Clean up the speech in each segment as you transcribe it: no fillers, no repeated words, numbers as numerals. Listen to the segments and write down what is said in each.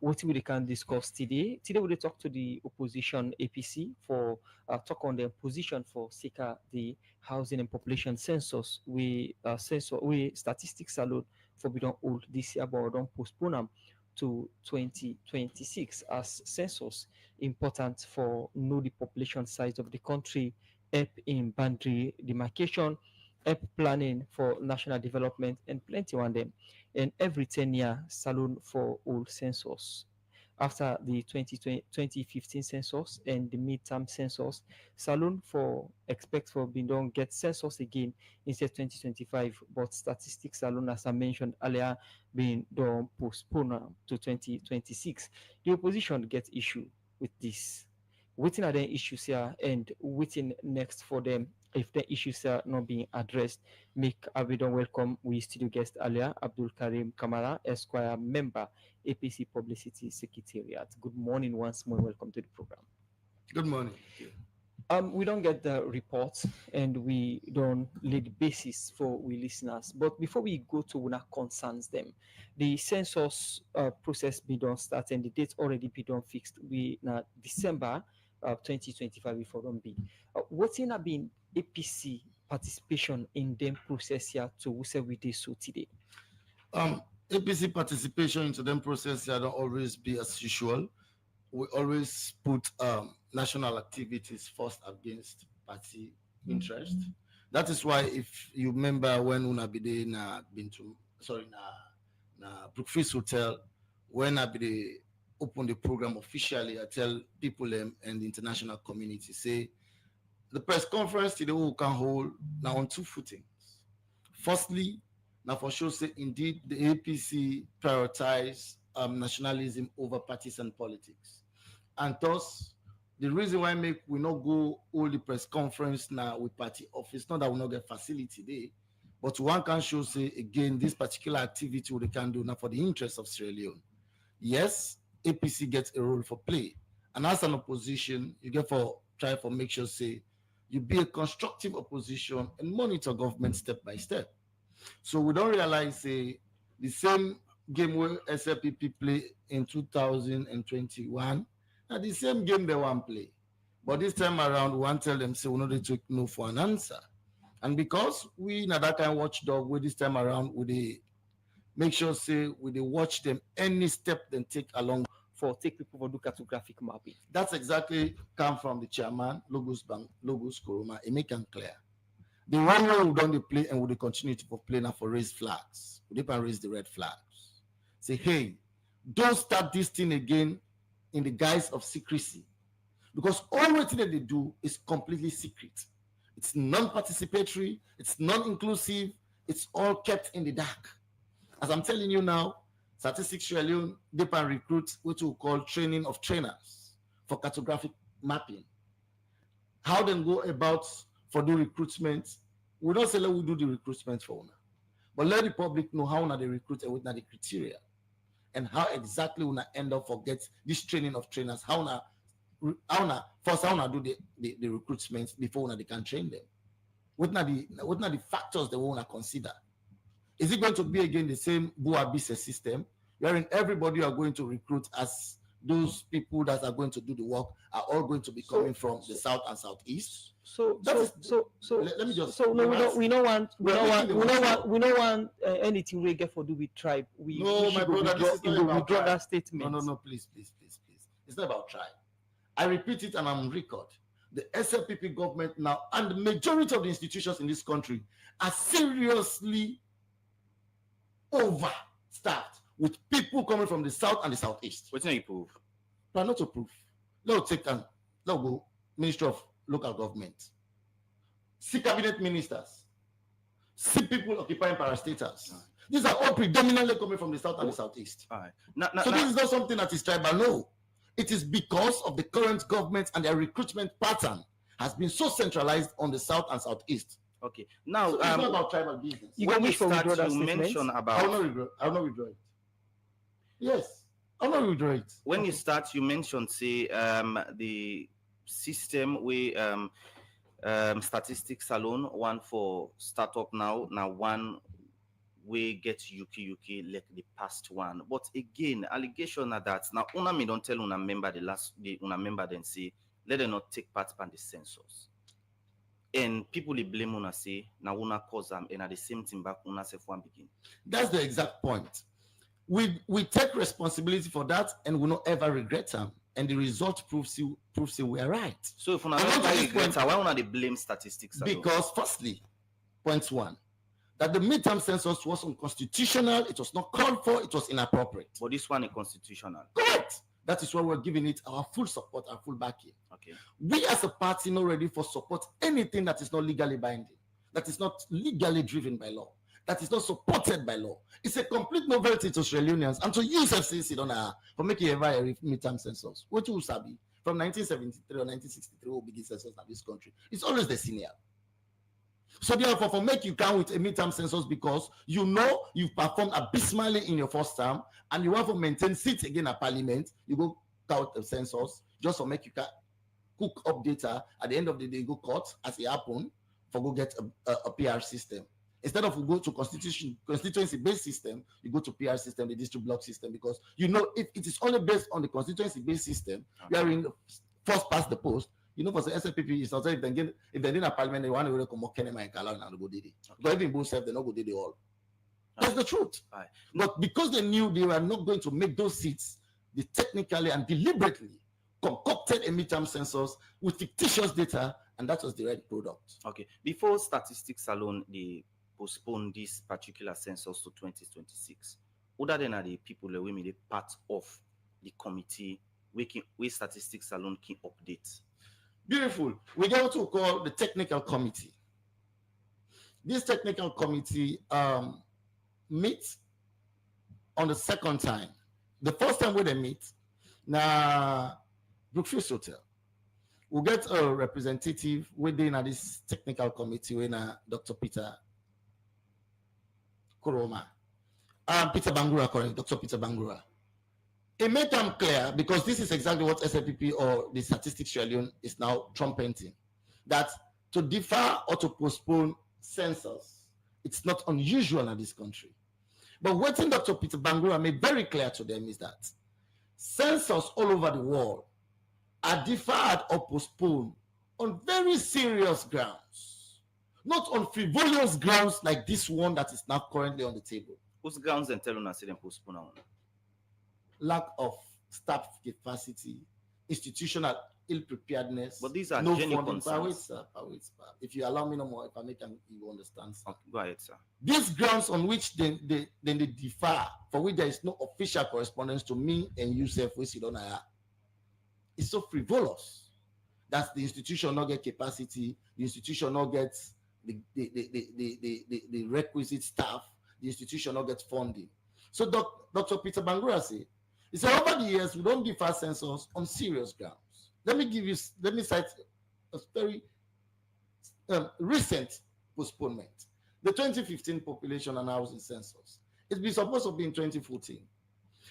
what we can discuss today. Today we will talk to the opposition APC for talk on their position for SICA, the housing and population census. We statistics alone for we don't hold this year, but we don't postpone them to 2026 as census important for know the population size of the country, help in boundary demarcation, help planning for national development, and plenty one them. And every 10-year salon for all census. After the 2015 census and the midterm census, salon for expect for being done get census again instead 2025, but statistics salon, as I mentioned earlier, being done postponed to 2026. The opposition get issue with this. Waiting are the issues here and waiting next for them if the issues are not being addressed. Make Abidon welcome. We studio guest earlier, Abdul Karim Kamara, Esquire member, APC Publicity Secretariat. Good morning once more. Welcome to the program. Good morning. We don't get the reports and we don't lay the basis for we listeners. But before we go to what concerns them, the census process be done start and the date already be done fixed. We now December 2025 before don't be. What's in been APC participation in them process here to we say we did so today? APC participation into them process here don't always be as usual. We always put national activities first against party interest. That is why, if you remember when Unabide been to Brookfield Hotel, when Abide opened the program officially, I tell people and the international community say the press conference today we can hold now on two footings. Firstly, now for sure say indeed the APC prioritize nationalism over partisan politics. And thus, the reason why we not go all the press conference now with party office, not that we not get facility there, but one can show say again this particular activity we can do now for the interest of Sierra Leone. Yes, APC gets a role for play, and as an opposition, you get for try for make sure say you be a constructive opposition and monitor government step by step. So we don't realize the same game where SLPP play in 2021. Now the same game they want play, but this time around we want tell them say we know they took no for an answer, and because we now that kind of watchdog with this time around we they make sure say we they watch them any step they take along for take people for do cartographic mapping. That's exactly come from the chairman Logos Bank Logos Koroma. It make them clear. The one way we done the play and we they continue to play now for raise flags. We they raise the red flags. Say hey, don't start this thing again in the guise of secrecy, because all what they do is completely secret. It's non-participatory, it's non-inclusive, it's all kept in the dark. As I'm telling you now, Statistics Sierra Leone, they can recruit what we call training of trainers for cartographic mapping. How they go about for the recruitment, we don't say let we do the recruitment for una, but let the public know how they recruit and what the criteria. And how exactly when I end up forget this training of trainers, how do the recruitment before they can train them? What are the factors they want to consider? Is it going to be again the same Buabise system, wherein everybody are going to recruit as those people that are going to do the work are all going to be coming from the south and southeast? Let me just. So no, we don't want anything we get for do with tribe. My brother, this is not about withdraw tribe. that statement. No, please. It's not about tribe. I repeat it and I'm on record. The SLPP government now and the majority of the institutions in this country are seriously overstaffed with people coming from the south and the southeast. What's not you prove? But not to prove. Let's take and let's go Ministry of Local Government. See cabinet ministers. See people occupying parastatals. Right. These are all predominantly coming from the south and the southeast. All right. This is not something that is tribal. No. It is because of the current government and their recruitment pattern has been so centralized on the south and southeast. Okay. Now, so it's not about tribal business. When you start to mention about... I will not withdraw it. Yes. I will not withdraw it. When you start, you mentioned, say, the system where statistics alone, one for startup now one we get yuki like the past one. But again, allegation are that now una me don't tell una member the una member then say let them not take part in the census. And people they blame una say now una cause them and at the same time back una self one begin. That's the exact point. We take responsibility for that and we not ever regret them. And the result proves you we are right. So if una don't regret, why una they blame statistics? Because firstly, point one, that the midterm census was unconstitutional, it was not called for, it was inappropriate. But this one is constitutional. Correct. That is why we're giving it our full support, our full backing. Okay. We as a party not ready for support anything that is not legally binding, that is not legally driven by law, that is not supported by law. It's a complete novelty to Australians and to use FCC for making a midterm census. What you sabi from 1973 or 1963 will begin census in this country. It's always the senior. So therefore, for make you count with a midterm census because you know you've performed abysmally in your first term and you want to maintain seats again at parliament, you go count the census just to make you cook up data. At the end of the day, you go court as it happened for go get a PR system. Instead of go to constituency-based system, you go to PR system, the district block system, because you know if it is only based on the constituency-based system, you are in first past the post. You know, for the SLPP, it's not if they did a parliament, they want to come more Kenema and Kalan and go did it. But even both self, they not go did it all. That's the truth. Right. But because they knew they were not going to make those seats, they technically and deliberately concocted a midterm census with fictitious data, and that was the right product. Okay. Before statistics alone, they postpone this particular census to 2026. Other than the people that we made a part of the committee, we statistics alone can update. Beautiful. We get what we call the technical committee. This technical committee meets on the second time. The first time when they meet, now Brookfield Hotel. We'll get a representative within this technical committee when Dr. Peter Koroma. Peter Bangura, correct, Dr. Peter Bangura. It made them clear, because this is exactly what SLPP or the Statistics Union is now trumpeting, that to defer or to postpone census, it's not unusual in this country. But what Dr. Peter Bangura made very clear to them is that census all over the world are deferred or postponed on very serious grounds, not on frivolous grounds like this one that is now currently on the table. Whose grounds and tell us them postpone on? Lack of staff capacity, institutional ill-preparedness. But these are no genuine funding. concerns. Wait, sir. If you allow me no more, if I make you understand, sir. Okay, go ahead, sir. These grounds on which they differ, for which there is no official correspondence to me and Yusuf, we sit on here, it's so frivolous. That's the institution not get capacity, the institution not get the requisite staff, the institution not get funding. So Dr. Peter Bangura said, he said, over the years, we don't defer census on serious grounds. Let me cite a very recent postponement. The 2015 population and housing census. It's been supposed to be in 2014.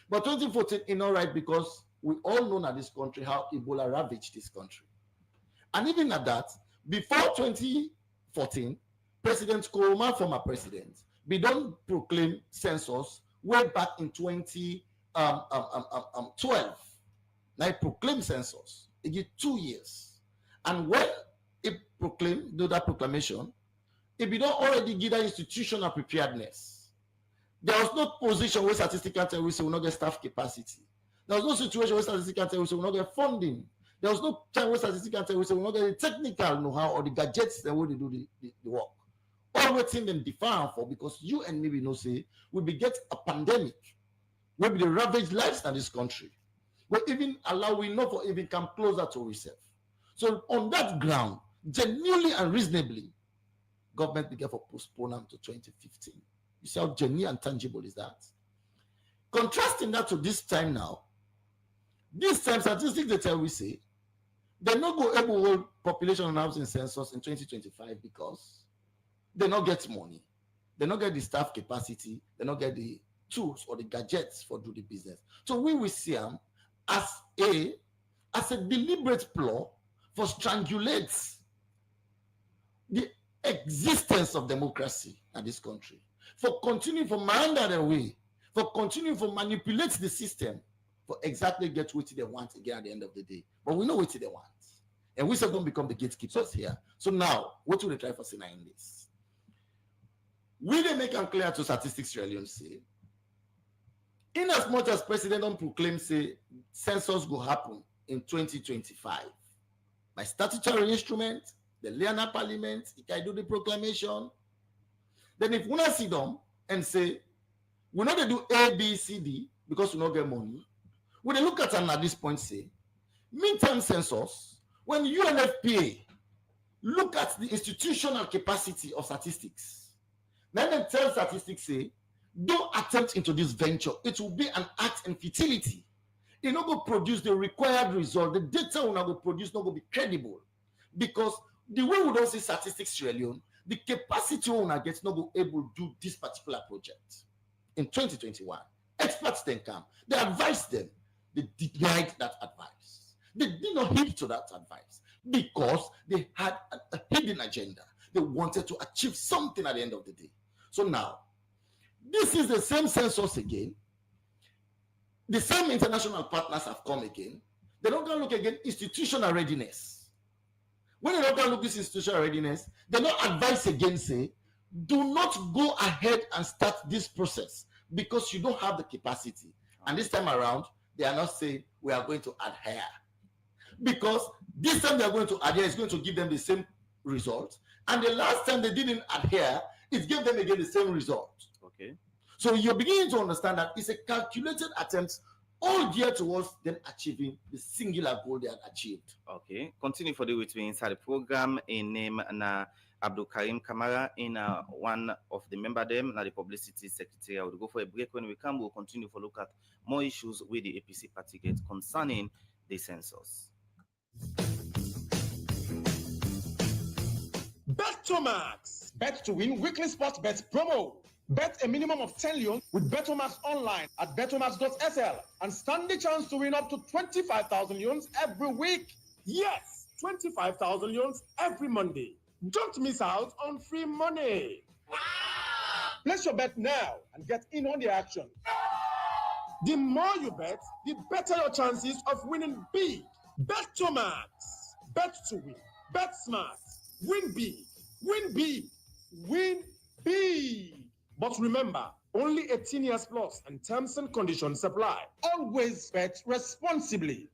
But 2014 is not right because we all know in this country how Ebola ravaged this country. And even at that, before 2014, President Koroma, former president, we don't proclaim census way back in 2012. Now it proclaimed census. It did 2 years. And when it proclaimed, do that proclamation, it be don't already give that institutional preparedness. There was no position where statistical tell we say we not get staff capacity. There was no situation where statistical tell we say we not get funding. There was no time where statistical tell we say we not get the technical know-how or the gadgets that way they do the work. All waiting them define for, because you and me we know say we be get a pandemic where be the ravage lives in this country. But even allow we not for even come closer to ourselves. So on that ground, genuinely and reasonably, government began for postpone them to 2015. You see how genuine and tangible is that? Contrasting that to this time now, this time statistics they tell we say they're not go able to hold population and housing census in 2025 because they not get money, they not get the staff capacity, they not get the tools or the gadgets for do the business. So we will see them as a deliberate ploy for strangulate the existence of democracy in this country. for continuing for meander their way, for continuing for manipulate the system, for exactly get what they want again at the end of the day. But we know what they want. And we still don't become the gatekeepers here. So now, what will they try for saying in this? Will they make them clear to statistics Sierra Leone say? In as much as President don't proclaim say census will happen in 2025 by statutory instrument, the Liana Parliament, it can do the proclamation. Then if we not see them and say we're not going to do A, B, C, D because we don't get money, when they look at them at this point say midterm census, when UNFPA look at the institutional capacity of statistics, then they tell statistics say, don't attempt into this venture. It will be an act in futility. It not go produce the required result. The data will not go produce not go be credible. Because the way we don't see statistics Sierra Leone, the capacity we not get not go able to do this particular project. In 2021, experts then come. They advised them. They denied that advice. They did not heed to that advice because they had a hidden agenda. They wanted to achieve something at the end of the day. So now, this is the same census again. The same international partners have come again. They don't go look again institutional readiness. When they don't go look this institutional readiness, they don't advise again say, do not go ahead and start this process because you don't have the capacity. And this time around, they are not saying we are going to adhere. Because this time they are going to adhere is going to give them the same result. And the last time they didn't adhere, it gave them again the same result. Okay. So you're beginning to understand that it's a calculated attempt all geared towards them achieving the singular goal they had achieved. Okay. Continue for the way to inside the program in name na Abdul Karim Kamara in one of the member them na the publicity secretary. We'll go for a break. When we come, we'll continue to look at more issues with the APC party gets concerning the census. Bet to Max. Bet to win weekly sports bets promo. Bet a minimum of 10 leons with Betomax online at betomax.sl and stand the chance to win up to 25,000 leons every week. Yes, 25,000 leons every Monday. Don't miss out on free money. Place your bet now and get in on the action. The more you bet, the better your chances of winning big. Betomax. Bet to win. Bet smart. Win big. Win big. Win big. But remember, only 18 years plus and terms and conditions apply. Always bet responsibly.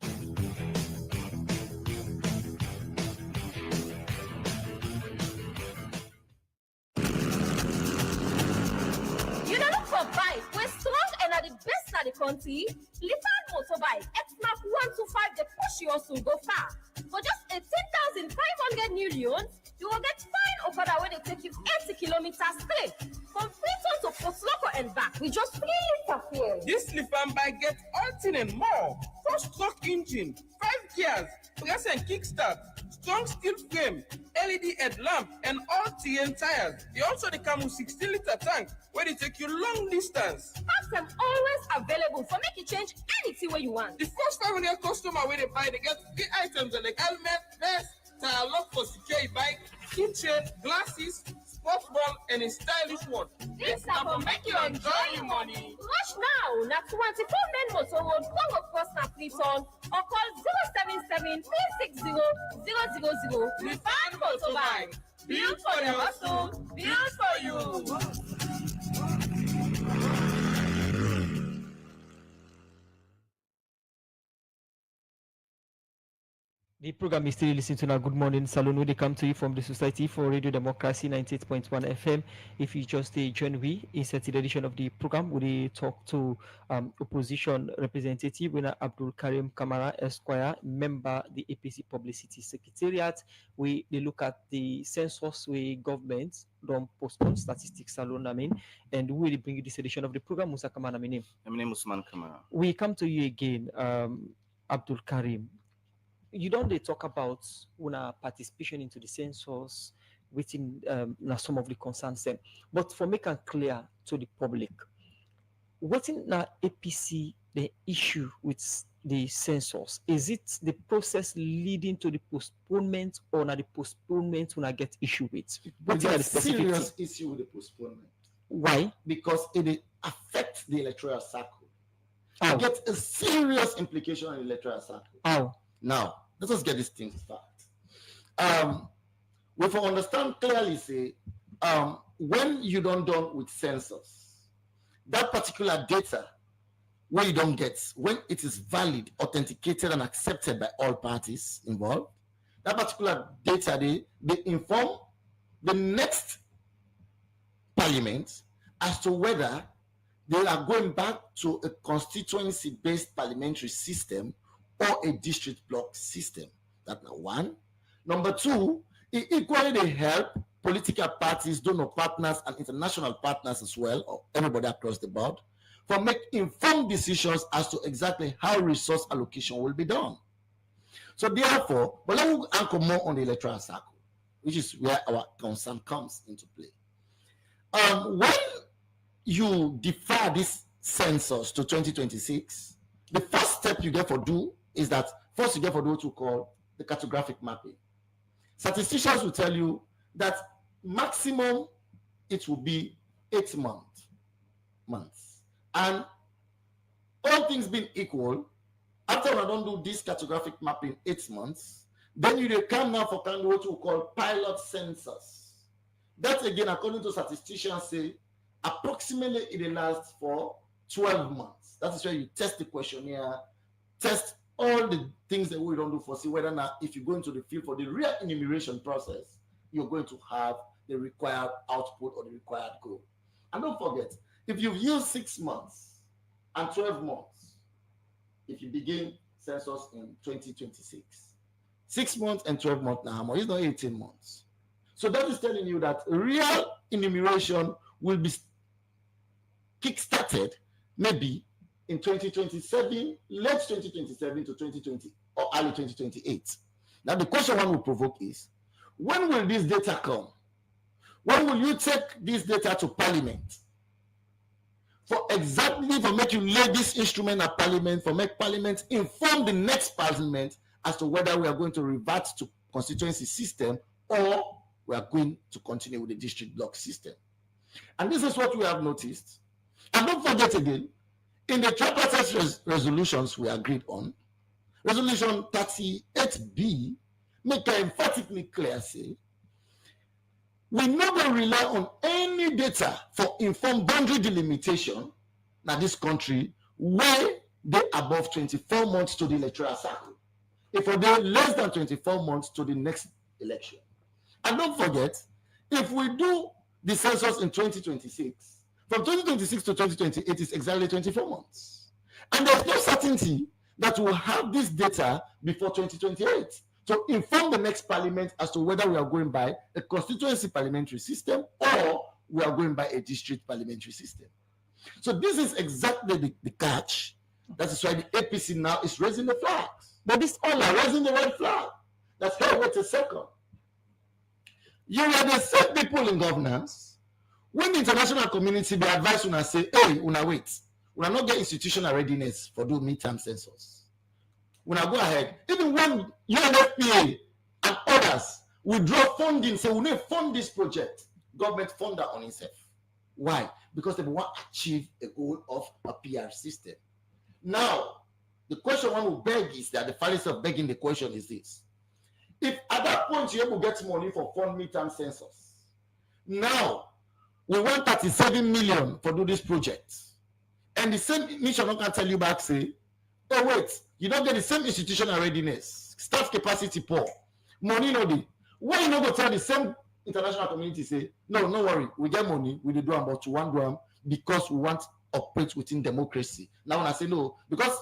You know, look for bike. We're strong and are the best at the country. Lifan motorbike, X-Mark 125, they push you also go far. For just 18,500 new loans, you will get fine Okada when they take you 80 kilometers straight. From Freetown to Posloko and back, we just 3 liters fuel. This Lifan bike gets all and more. 4-stroke engine, 5 gears, press and kickstart, strong steel frame, LED headlamp, and all TN tires. They also come with 16-liter tank where they take you long distance. Parts are always available for make you change anything where you want. The first 500 customer where they buy, they get 3 items like helmet, vest, tire lock for secure bike, keychain, glasses, sports ball, and a stylish one. This will make you enjoy your money. Rush now, na 24 men motor road, Congo Cross na Freetown, or call 077 360 000. Refine Motorbike. Built for the hustle, built for you. The program is still listening to now. Good morning, Salon. We come to you from the Society for Radio Democracy 98.1 FM. If you just join we, in the edition of the program, we talk to opposition representative, Winner Abdul Karim Kamara Esquire, member the APC Publicity Secretariat. We look at the census way government don't postpone statistics Salon, and we will bring you this edition of the program. Musa Kamara, my name. My name is Usman Kamara. We come to you again, Abdul Karim. You don't talk about una participation into the census within some of the concerns them. But for making clear to the public, what in the APC the issue with the census? Is it the process leading to the postponement or not the postponement when I get issue with? But there's a serious issue with the postponement. Why? Because it affects the electoral circle. How? It gets a serious implication on the electoral circle. How? Now, let us get this thing started. We for understand clearly, say, when you don't done with census, that particular data, where you don't get, when it is valid, authenticated, and accepted by all parties involved, that particular data, they inform the next parliament as to whether they are going back to a constituency-based parliamentary system or a district block system. That's number one. Number two, it equally they help political parties, donor partners, and international partners as well, or everybody across the board, for make informed decisions as to exactly how resource allocation will be done. So therefore, but let me anchor more on the electoral circle, which is where our concern comes into play. When you defer this census to 2026, the first step you get for do is that first you get for do what we call the cartographic mapping. Statisticians will tell you that maximum it will be 8 months. And all things being equal, after I don't do this cartographic mapping 8 months, then you come now for kind of what we call pilot census. That again, according to statisticians, say approximately it lasts for 12 months. That is where you test the questionnaire, test all the things that we don't do for see whether or not if you go into the field for the real enumeration process, you're going to have the required output or the required goal. And don't forget, if you've used 6 months and 12 months, if you begin census in 2026, 6 months and 12 months now, it's not 18 months. So that is telling you that real enumeration will be kick-started maybe in 2027, late 2027 to 2020 or early 2028. Now the question one will provoke is, when will this data come? When will you take this data to Parliament? For make you lay this instrument at Parliament, for make Parliament inform the next Parliament as to whether we are going to revert to constituency system or we are going to continue with the district block system. And this is what we have noticed. And don't forget again, in the tripartite resolutions we agreed on, resolution 38B make it emphatically clear, say, we never rely on any data for informed boundary delimitation in this country where they above 24 months to the electoral cycle. If they less than 24 months to the next election. And don't forget, if we do the census in 2026, from 2026 to 2028 is exactly 24 months. And there's no certainty that we'll have this data before 2028 to inform the next parliament as to whether we are going by a constituency parliamentary system or we are going by a district parliamentary system. So this is exactly the catch. That is why the APC now is raising the flags. But this all are raising the red flag. That's hey, wait a second. You are the same people in governance. When the international community be advised una say, hey, una wait, una not get institutional readiness for do midterm census. Una go ahead. Even when UNFPA and others withdraw funding, say we need to fund this project, government fund that on itself. Why? Because they want to achieve a goal of a PR system. Now, the question one will beg is that the fallacy of begging the question is this. If at that point you're able to get money for fund midterm census, now we want 37 million for do this project. And the same mission can tell you back, say, oh wait, you don't get the same institutional readiness, staff capacity poor, money no dey. Why you not go tell the same international community say, no worry, we get money, we do about 1 gram because we want to operate within democracy. Now when I say no, because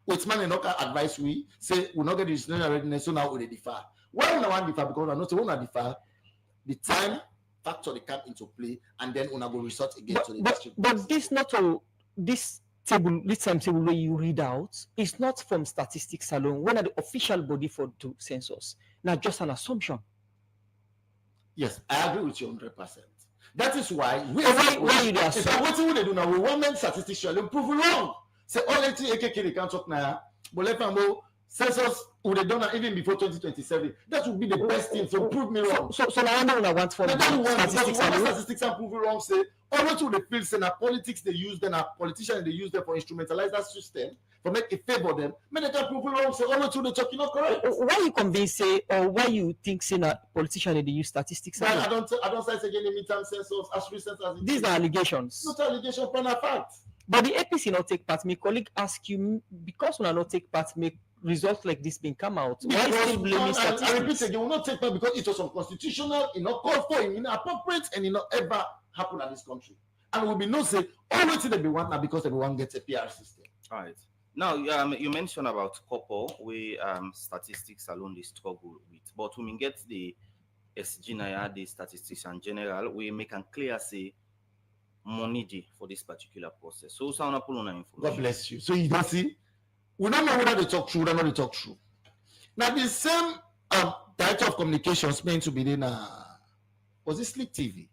with man and not advice we say we not get the institutional readiness, so now we defer. Why we not want defer? Because I know so we not defer, the time factor they come into play, and then we go resort again to the district. But this not all this timetable where you read out is not from statistics alone. When are the official body for the census? Now just an assumption. Yes, I agree with you 100%. That is why we what they do now. We want statistician prove wrong. Say all the AKK they can't talk now. But let them go. Census would have done that even before 2027. That would be the best thing. So prove me wrong. So now I want for statistics and prove you wrong. Say Always to the field saying that politics they use them, politicians they use them for instrumentalize that system, for make it favor them. Many can prove wrong, say always to the talk, correct. Why you convince say, or why you think say that politicians they use statistics? But I don't say again the midterm census as recent as it These are allegations. not allegation, but a fact. But the APC not take part. My colleague ask you because when I not take part, make results like this being come out. Why still blaming statistics? I repeat again, we will not take part because it was unconstitutional, called for, inappropriate, and ever happen in this country. And we will be no say always they be one now because everyone gets a PR system. All right. Now, you mentioned about couple we statistics alone they struggle with, but when we get the SG the statistics in general, we make it clear say money dey for this particular process. So, sound pull on information. God bless you. So you can see, we don't know whether they talk true, we don't know they talk true. Now the same director of communications meant to be in was it Slick TV?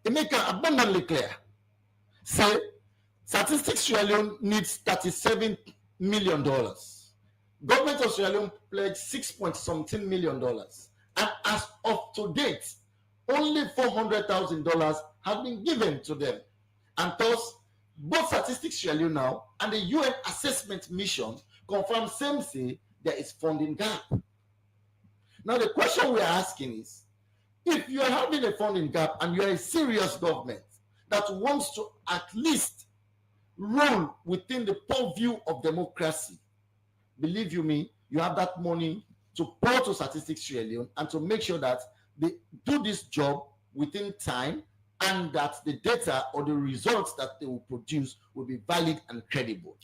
It make it abundantly clear. Say statistics Sierra Leone needs $37 million. Government of Sierra Leone pledged $6 million. And as of to date, only $400,000 have been given to them. And thus, both Statistics Sierra Leone now and the UN Assessment Mission confirm same say there is funding gap. Now the question we are asking is, if you are having a funding gap and you are a serious government that wants to at least rule within the purview of democracy, believe you me, you have that money to pour to Statistics Sierra Leone and to make sure that they do this job within time and that the data or the results that they will produce will be valid and credible.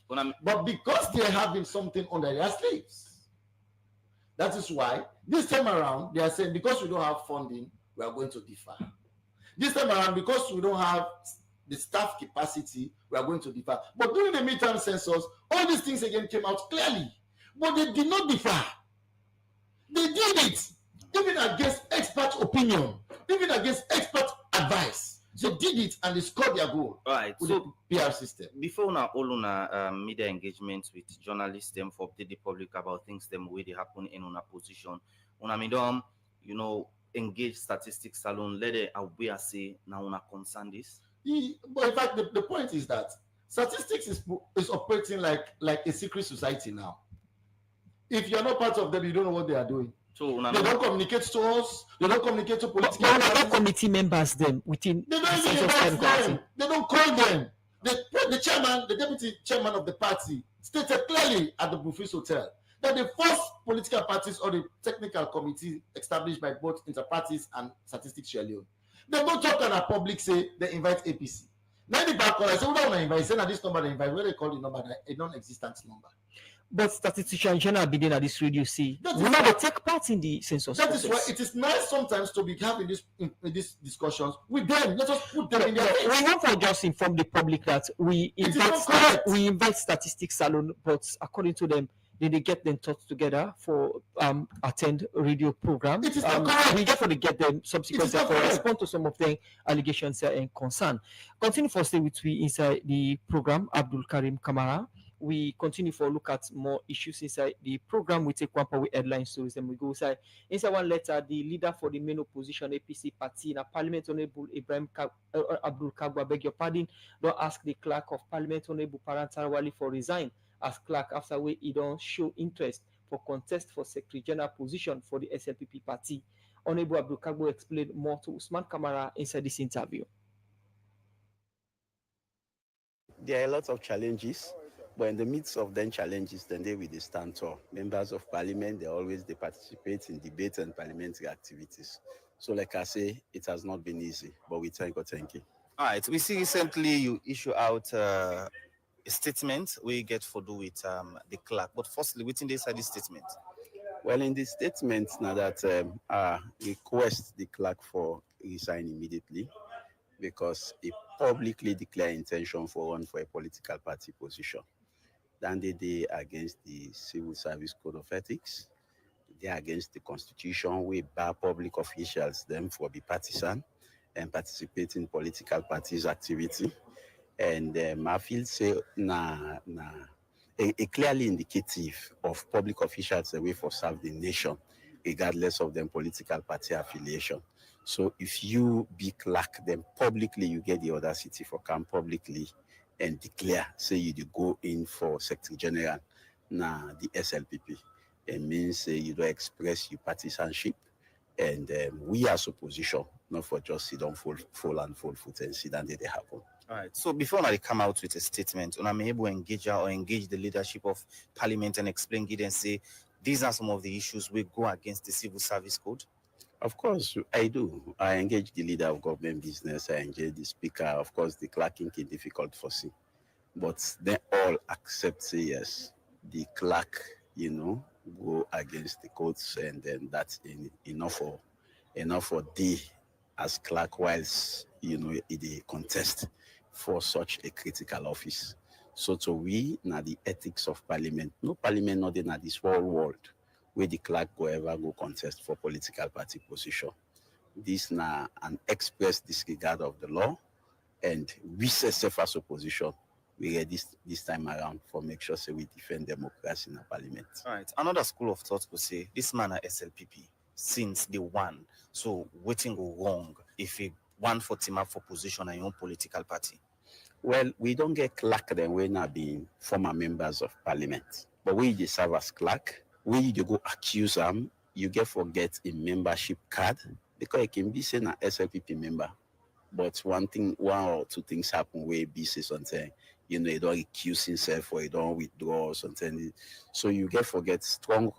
But because they're having something under their sleeves, that is why this time around they are saying because we don't have funding, we are going to defer. This time around, because we don't have the staff capacity, we are going to defer. But during the midterm census, all these things again came out clearly. But they did not defer. They did it, even against expert opinion, even against expert advice. They did it and they scored their goal. All right. With So the PR system. before now, all on media engagement with journalists, them for update the public about things them where they happen in on a position. On a midom, engage statistics alone. Let it aware say now on a concern this. But in fact, the point is that statistics is operating like a secret society now. If you're not part of them, you don't know what they are doing. So they don't communicate to us. They don't communicate to political parties. Committee members them within. They don't even invite them. They don't call them. The chairman, the deputy chairman of the party, stated clearly at the Buffets Hotel that the first political parties or the technical committee established by both Interparties and Statistics Sierra Leone, they don't talk on a public say they invite APC. Now the back call, I say, we don't invite. Say, now this number they invite. Where they call the number a non-existent number. But statistician general bidding at this radio see we never take part in the census. That process. is why it is nice sometimes to be having these discussions with them. Let us put them in their face. We want to just inform the public that we invite statistics salon, but according to them, they get them thought together for attend radio program. It is not correct. We therefore get them subsequently for respond to some of the allegations and concern. Continue for stay with we inside the program. Abdul Karim Kamara. We continue for look at more issues inside the program. We take one part with headline stories and we go inside one letter. The leader for the main opposition APC party in a Parliament, Honorable Ibrahim Abdul Kagwa, beg your pardon, don't ask the clerk of Parliament, Honorable Parantarawali, for resign as clerk after he don't show interest for contest for Secretary General position for the SLPP party. Honorable Abdul Kagwa explained more to Usman Kamara inside this interview. There are a lot of challenges. But in the midst of them challenges, then they will stand tall. Members of parliament, they participate in debate and parliamentary activities. So like I say, it has not been easy, but we thank God, thank you. All right, we see recently you issue out a statement we get for do with the clerk. But firstly, within this statement? Well, in this statement, now that I request the clerk for resign immediately because he publicly declared intention for run for a political party position. Then they against the Civil Service Code of Ethics. They are against the Constitution. We bar public officials them for be partisan and participate in political parties activity. And I feel say a clearly indicative of public officials away for serve the nation, regardless of their political party affiliation. So if you be clerk, then publicly you get the audacity for come publicly and declare, say you do go in for Secretary General, the SLPP. It means you don't express your partisanship, and we as opposition, not for just sit down full foot and sit down there they happen. All right. So before they come out with a statement, when I'm able to engage the leadership of Parliament and explain it and say these are some of the issues we go against the Civil Service Code. Of course, I do. I engage the leader of government business. I engage the speaker. Of course, the clerking is difficult for see, but they all accept, say yes. The clerk, go against the courts, and then that's enough for the as clerk, whilst the contest for such a critical office. So to we now the ethics of Parliament. No Parliament not in this whole world where the clerk go ever go contest for political party position. This now an express disregard of the law, and we say as opposition. We get this time around for make sure say we defend democracy in the Parliament. All right. Another school of thought could say this man at SLPP since the one. So waiting go wrong if he want for team up for position in your own political party. Well, we don't get clerk then we're not being former members of Parliament. But we just serve as clerk. We you go accuse them, you get forget a membership card because it can be saying an SLPP member. But one or two things happen where be say something, you don't accuse himself or you don't withdraw or something. So you get forget strong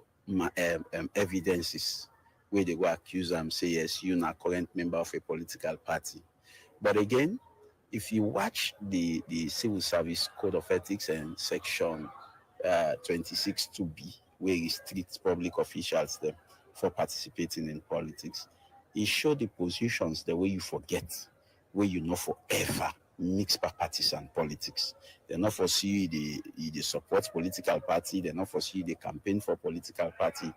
evidences where they go accuse them, say yes, you're not current member of a political party. But again, if you watch the Civil Service Code of Ethics and Section 26(2)(b), where it restricts public officials them for participating in politics, it shows the positions the way you forget, where you know forever mix partisan politics. They're not foresee the support political party, they're not foresee the campaign for political party.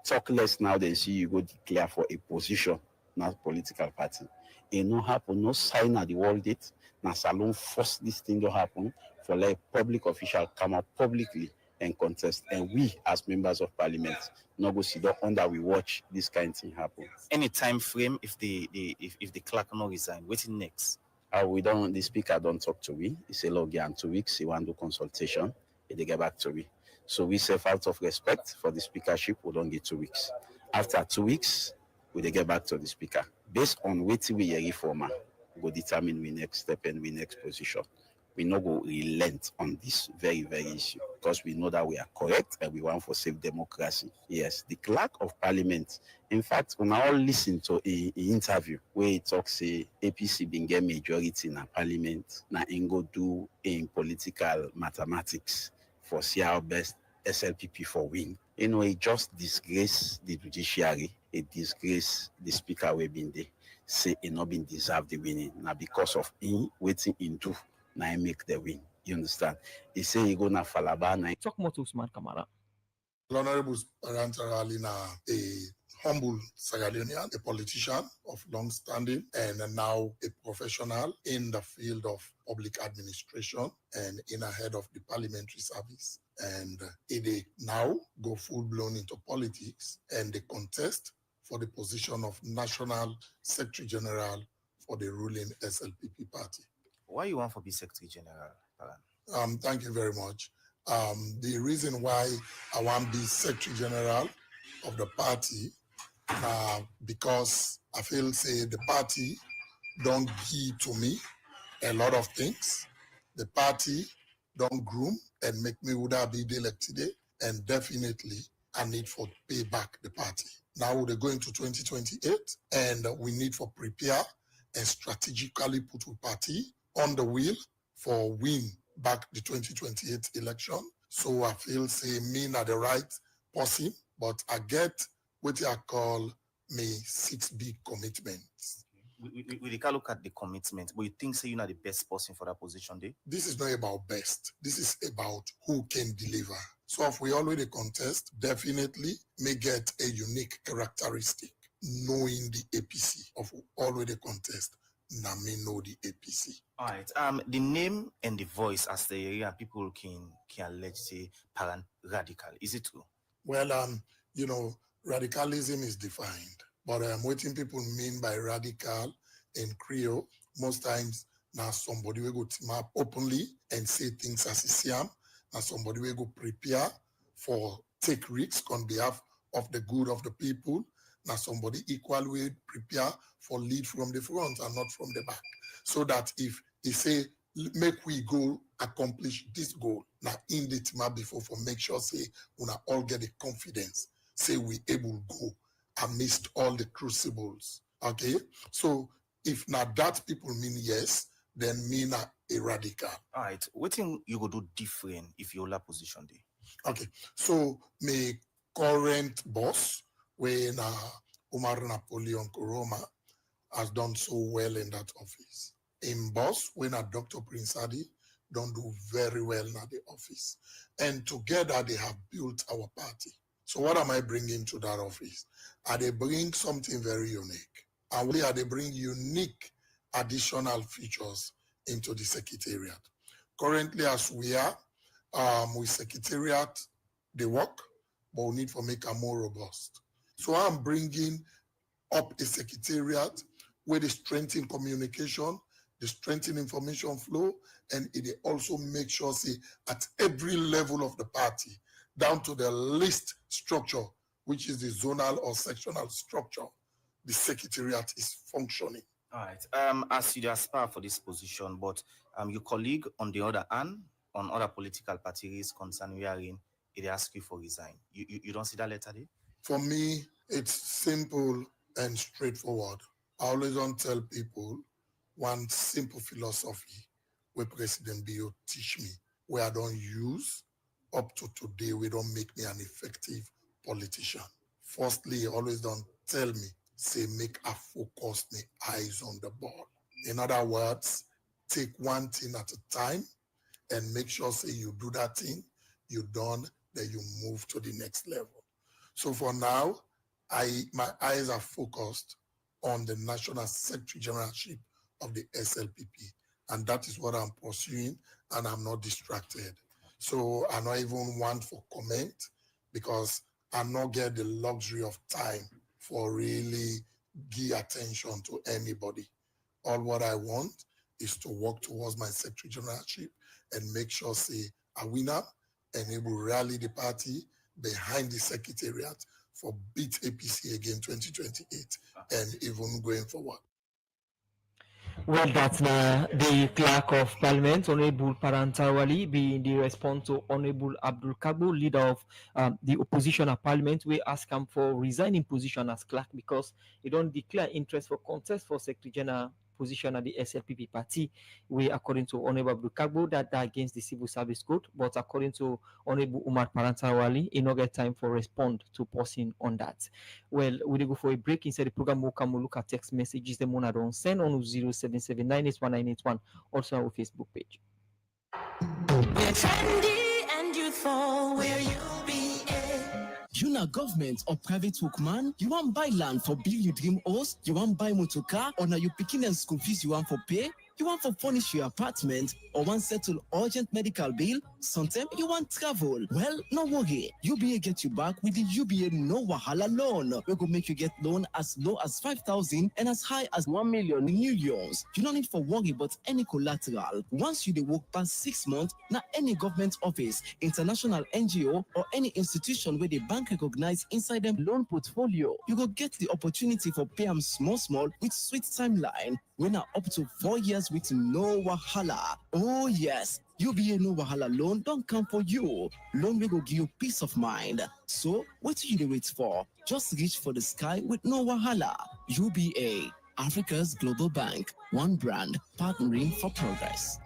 Talk less now than see you go declare for a position, not political party. It no happen, no sign at the world date. Now Salon force this thing to happen for like public official come out publicly and contest. And we as members of Parliament not go sit down under we watch this kind of thing happen. Any time frame if the clerk not resign, waiting next. The speaker don't talk to we. He say log in 2 weeks, he want to do consultation, they get back to we. So we say out of respect for the speakership, we don't get 2 weeks. After 2 weeks, we get back to the speaker. Based on what we hear reformer, we go determine we next step and we next position. We not go relent on this very, very issue because we know that we are correct and we want for safe democracy. Yes, the clerk of Parliament. In fact, when I all listen to an interview where he talks, say APC being get majority in a Parliament, now go do in political mathematics for see our best SLPP for win. It just disgrace the judiciary, it disgrace the speaker we been there. Say it not been deserve the winning. Now because of him waiting into now I make the win. You understand? He say he go na Falaba na. Talk more to Usman Kamara. Honorable Parantaralina, a humble Sierra a politician of long standing and now a professional in the field of public administration and in ahead of the parliamentary service. And they now go full blown into politics and they contest for the position of National Secretary General for the ruling SLPP party. Why you want for be Secretary General? Thank you very much. The reason why I want to be Secretary General of the party, because I feel say the party don't give to me a lot of things. The party don't groom and make me would I be elected today, and definitely I need for pay back the party. Now we're going to 2028 and we need for prepare and strategically put the party on the wheel for win back the 2028 election. So I feel say me not the right person, but I get what I call me 6 big commitments. We can look at the commitment, but you think say you're not the best person for that position there? This is not about best. This is about who can deliver. So if we already contest, definitely may get a unique characteristic, knowing the APC of who already contest. Now me know the APC. All right. The name and the voice as the area people can allege say radical. Is it true? Well, radicalism is defined. But what people mean by radical in Creole, most times now somebody will go team up openly and say things as he see them. Now somebody will go prepare for take risks on behalf of the good of the people. Now somebody equal will prepare for lead from the front and not from the back. So that if he say, make we go accomplish this goal, now in the team up before for make sure say we all get the confidence, say we able go amidst all the crucibles. Okay, so if not that people mean yes, then mean a radical. All right, what thing you go do different if you hold position there? Okay, so my current boss, when Umar Napoleon Koroma has done so well in that office. In boss, when Dr. Prince Adi don't do very well in the office. And together they have built our party. So what am I bringing to that office? They bring something very unique. And we they bring unique additional features into the secretariat. Currently, as we are, with secretariat, they work, but we need to make them more robust. So I'm bringing up a secretariat where they strengthen communication, they strengthen information flow, and it also makes sure, say, at every level of the party, down to the list structure, which is the zonal or sectional structure, the secretariat is functioning. All right. As you aspire for this position, but your colleague on the other hand, on other political parties concerned hearing, they ask you for resign. You don't see that letter there? For me, it's simple and straightforward. I always don't tell people one simple philosophy where President Bio teach me, where I don't use up to today, we don't make me an effective politician. Firstly, always don't tell me, say, make a focus, me eyes on the ball. In other words, take one thing at a time and make sure, say, you do that thing, you done, then you move to the next level. So for now, my eyes are focused on the National Secretary Generalship of the SLPP. And that is what I'm pursuing, and I'm not distracted. So I don't even want for comment because I not get the luxury of time for really give attention to anybody. All what I want is to work towards my Secretary Generalship and make sure, say, I win up and able to rally the party behind the Secretariat for beat APC again 2028 and even going forward. Well, that's the Clerk of Parliament, Honorable Parantawali, being the response to Honorable Abdul Kabu, leader of the opposition at Parliament. We ask him for resigning position as clerk because he don't declare interest for contest for Secretary General position at the SLPP party. We, according to Honorable Abdul Kabu, that against the Civil Service Code, but according to Honorable Umar Parantawali, he no get time for respond to person on that. Well, we go for a break inside the program. We'll come look at text messages. The one I don't send on 0779819181, also on our Facebook page. We're trendy and youthful, where you be. You na government or private workman, you want buy land for build your dream house, you want buy motor car, or now you picking and school fees you want for pay, you want for furnish your apartment, or want settle urgent medical bill, sometimes you want travel. Well, no worry, UBA get you back with the UBA No Wahala loan. We go make you get loan as low as 5,000 and as high as 1 million in new loans. You don't need for worry about any collateral. Once you work past 6 months, now any government office, international NGO, or any institution where the bank recognize inside them loan portfolio, you go get the opportunity for pay them small with sweet timeline. We now up to 4 years with no wahala. Oh yes, UBA No Wahala loan don't come for you. Loan will go give you peace of mind. So what do you wait for? Just reach for the sky with no wahala. UBA, Africa's global bank. One brand, partnering for progress.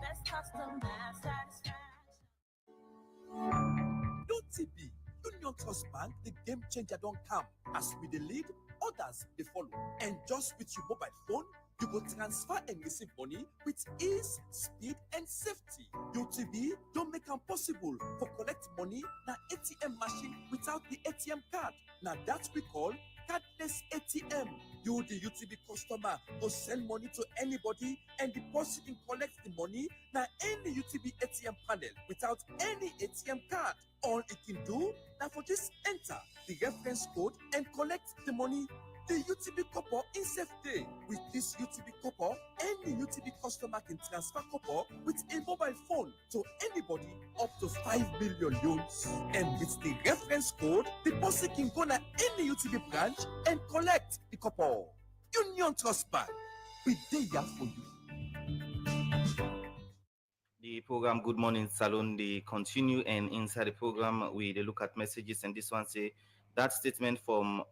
UTB, Union Trust Bank, the game changer don't come. As we the lead, others they follow. And just with your mobile phone, you will transfer and receive money with ease, speed, and safety. UTB don't make it possible for collect money na ATM machine without the ATM card. Now that we call cardless ATM. You, the UTB customer, go send money to anybody and deposit and collect the money na any UTB ATM panel without any ATM card. All it can do now for just enter the reference code and collect the money The UTB copper in safe day. With this UTB copper, any UTB customer can transfer copper with a mobile phone to anybody up to 5 million loans. And with the reference code, the person can go to any UTB branch and collect the copper. Union Trust Bank, we there for you. The program Good Morning Salon, they continue, and inside the program we they look at messages, and this one say that statement from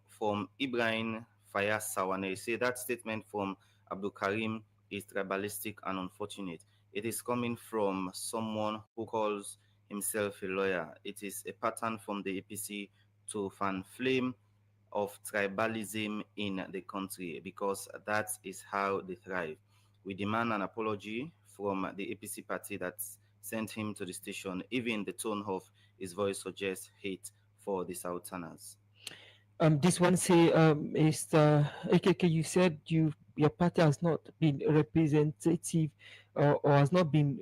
Ibrahim Fayaz Sawane say that statement from Abdul Karim is tribalistic and unfortunate. It is coming from someone who calls himself a lawyer. It is a pattern from the APC to fan flame of tribalism in the country, because that is how they thrive. We demand an apology from the APC party that sent him to the station. Even the tone of his voice suggests hate for the Southerners. This one say is AKK. You said your party has not been representative or has not been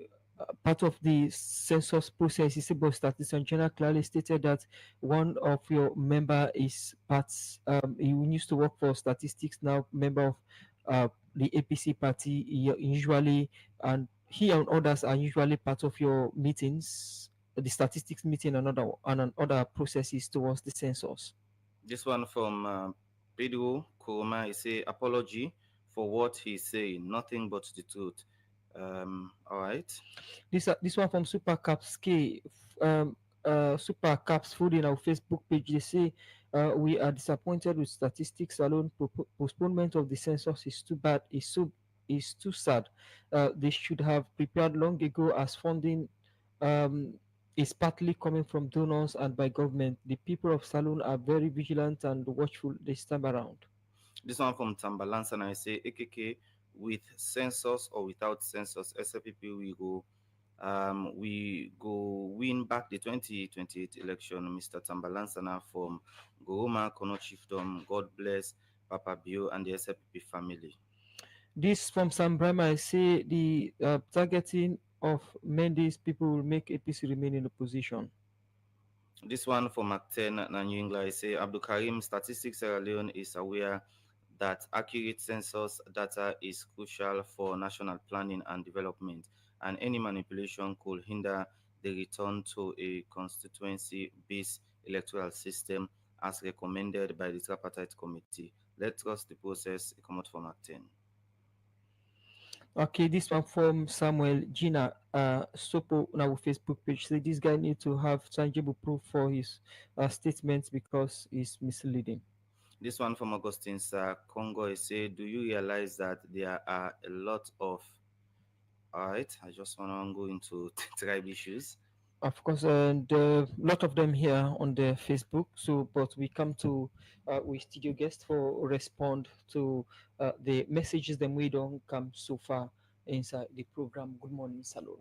part of the census process. But Statistician General clearly stated that one of your member is he used to work for statistics, now member of the APC party usually, and he and others are usually part of your meetings, the statistics meeting and other processes towards the census. This one from Pedro Kuruma, he say apology for what he's saying, nothing but the truth. All right. This one from Super Caps K, Super Caps Food in our Facebook page. They say we are disappointed with statistics alone. Postponement of the census is too bad. Is too sad. They should have prepared long ago, as funding is partly coming from donors and by government. The people of Salon are very vigilant and watchful this time around. This one from Tambalans, and I say AKK, with census or without census, SLPP we go win back the 2028 election. Mr. Tambalansana from Goroma Kono Chiefdom. God bless Papa Bio and the SLPP family. This from Sam Brahma, I say the targeting of Mendes people will make APC remain in opposition. This one from Macten Nanyingla, I say Abdul Karim, Statistics Sierra Leone is aware that accurate census data is crucial for national planning and development, and any manipulation could hinder the return to a constituency-based electoral system as recommended by the tripartite committee. Let's trust the process. Come out from Macten. Okay, this one from Samuel Gina Sopo on our Facebook page. Say this guy needs to have tangible proof for his statements because he's misleading. This one from Augustine Congo is say, do you realize that there are a lot of... All right, I just want to go into tribe issues. Of course, and a lot of them here on the Facebook. So, but we come to we studio guests for respond to the messages that we don't come so far inside the program. Good morning, Salon.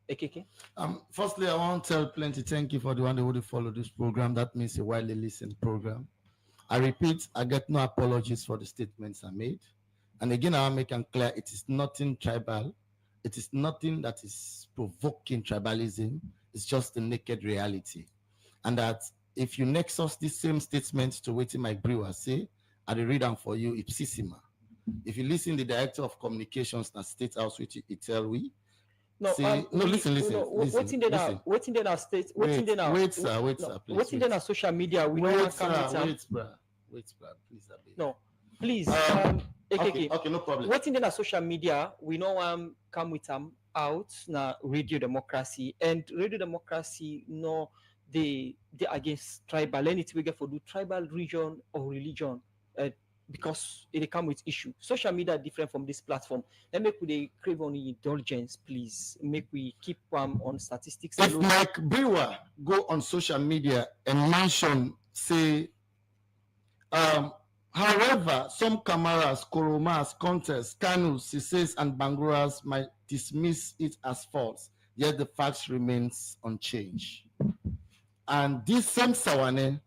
AKK. Firstly, I want to tell Plenty thank you for the one that would follow this program. That means a widely listened program. I repeat, I get no apologies for the statements I made. And again, I want to make it clear, it is nothing tribal. It is nothing that is provoking tribalism. It's just the naked reality. And that if you nexus the same statements to what my brewer say, I will read them for you, ipsissima. If you listen to the director of communications at State House, which he tell we, no, say, listen. What's in our state? What's in our wait, sir, please. What's in our social media? We wait, don't sir, wait, please. No, please. Okay, no problem. What's in our social media? We know come with out na radio democracy, and radio democracy no they against tribal anything we get for do tribal region or religion because it come with issue. Social media different from this platform. Let me put a crave on indulgence, please. Make we keep on statistics. If Mike Brewer go on social media and mention say however, some Kamaras, Koromas, Contests, Kanus, Sises, and Banguras might dismiss it as false, yet the facts remains unchanged. And this same Sawane,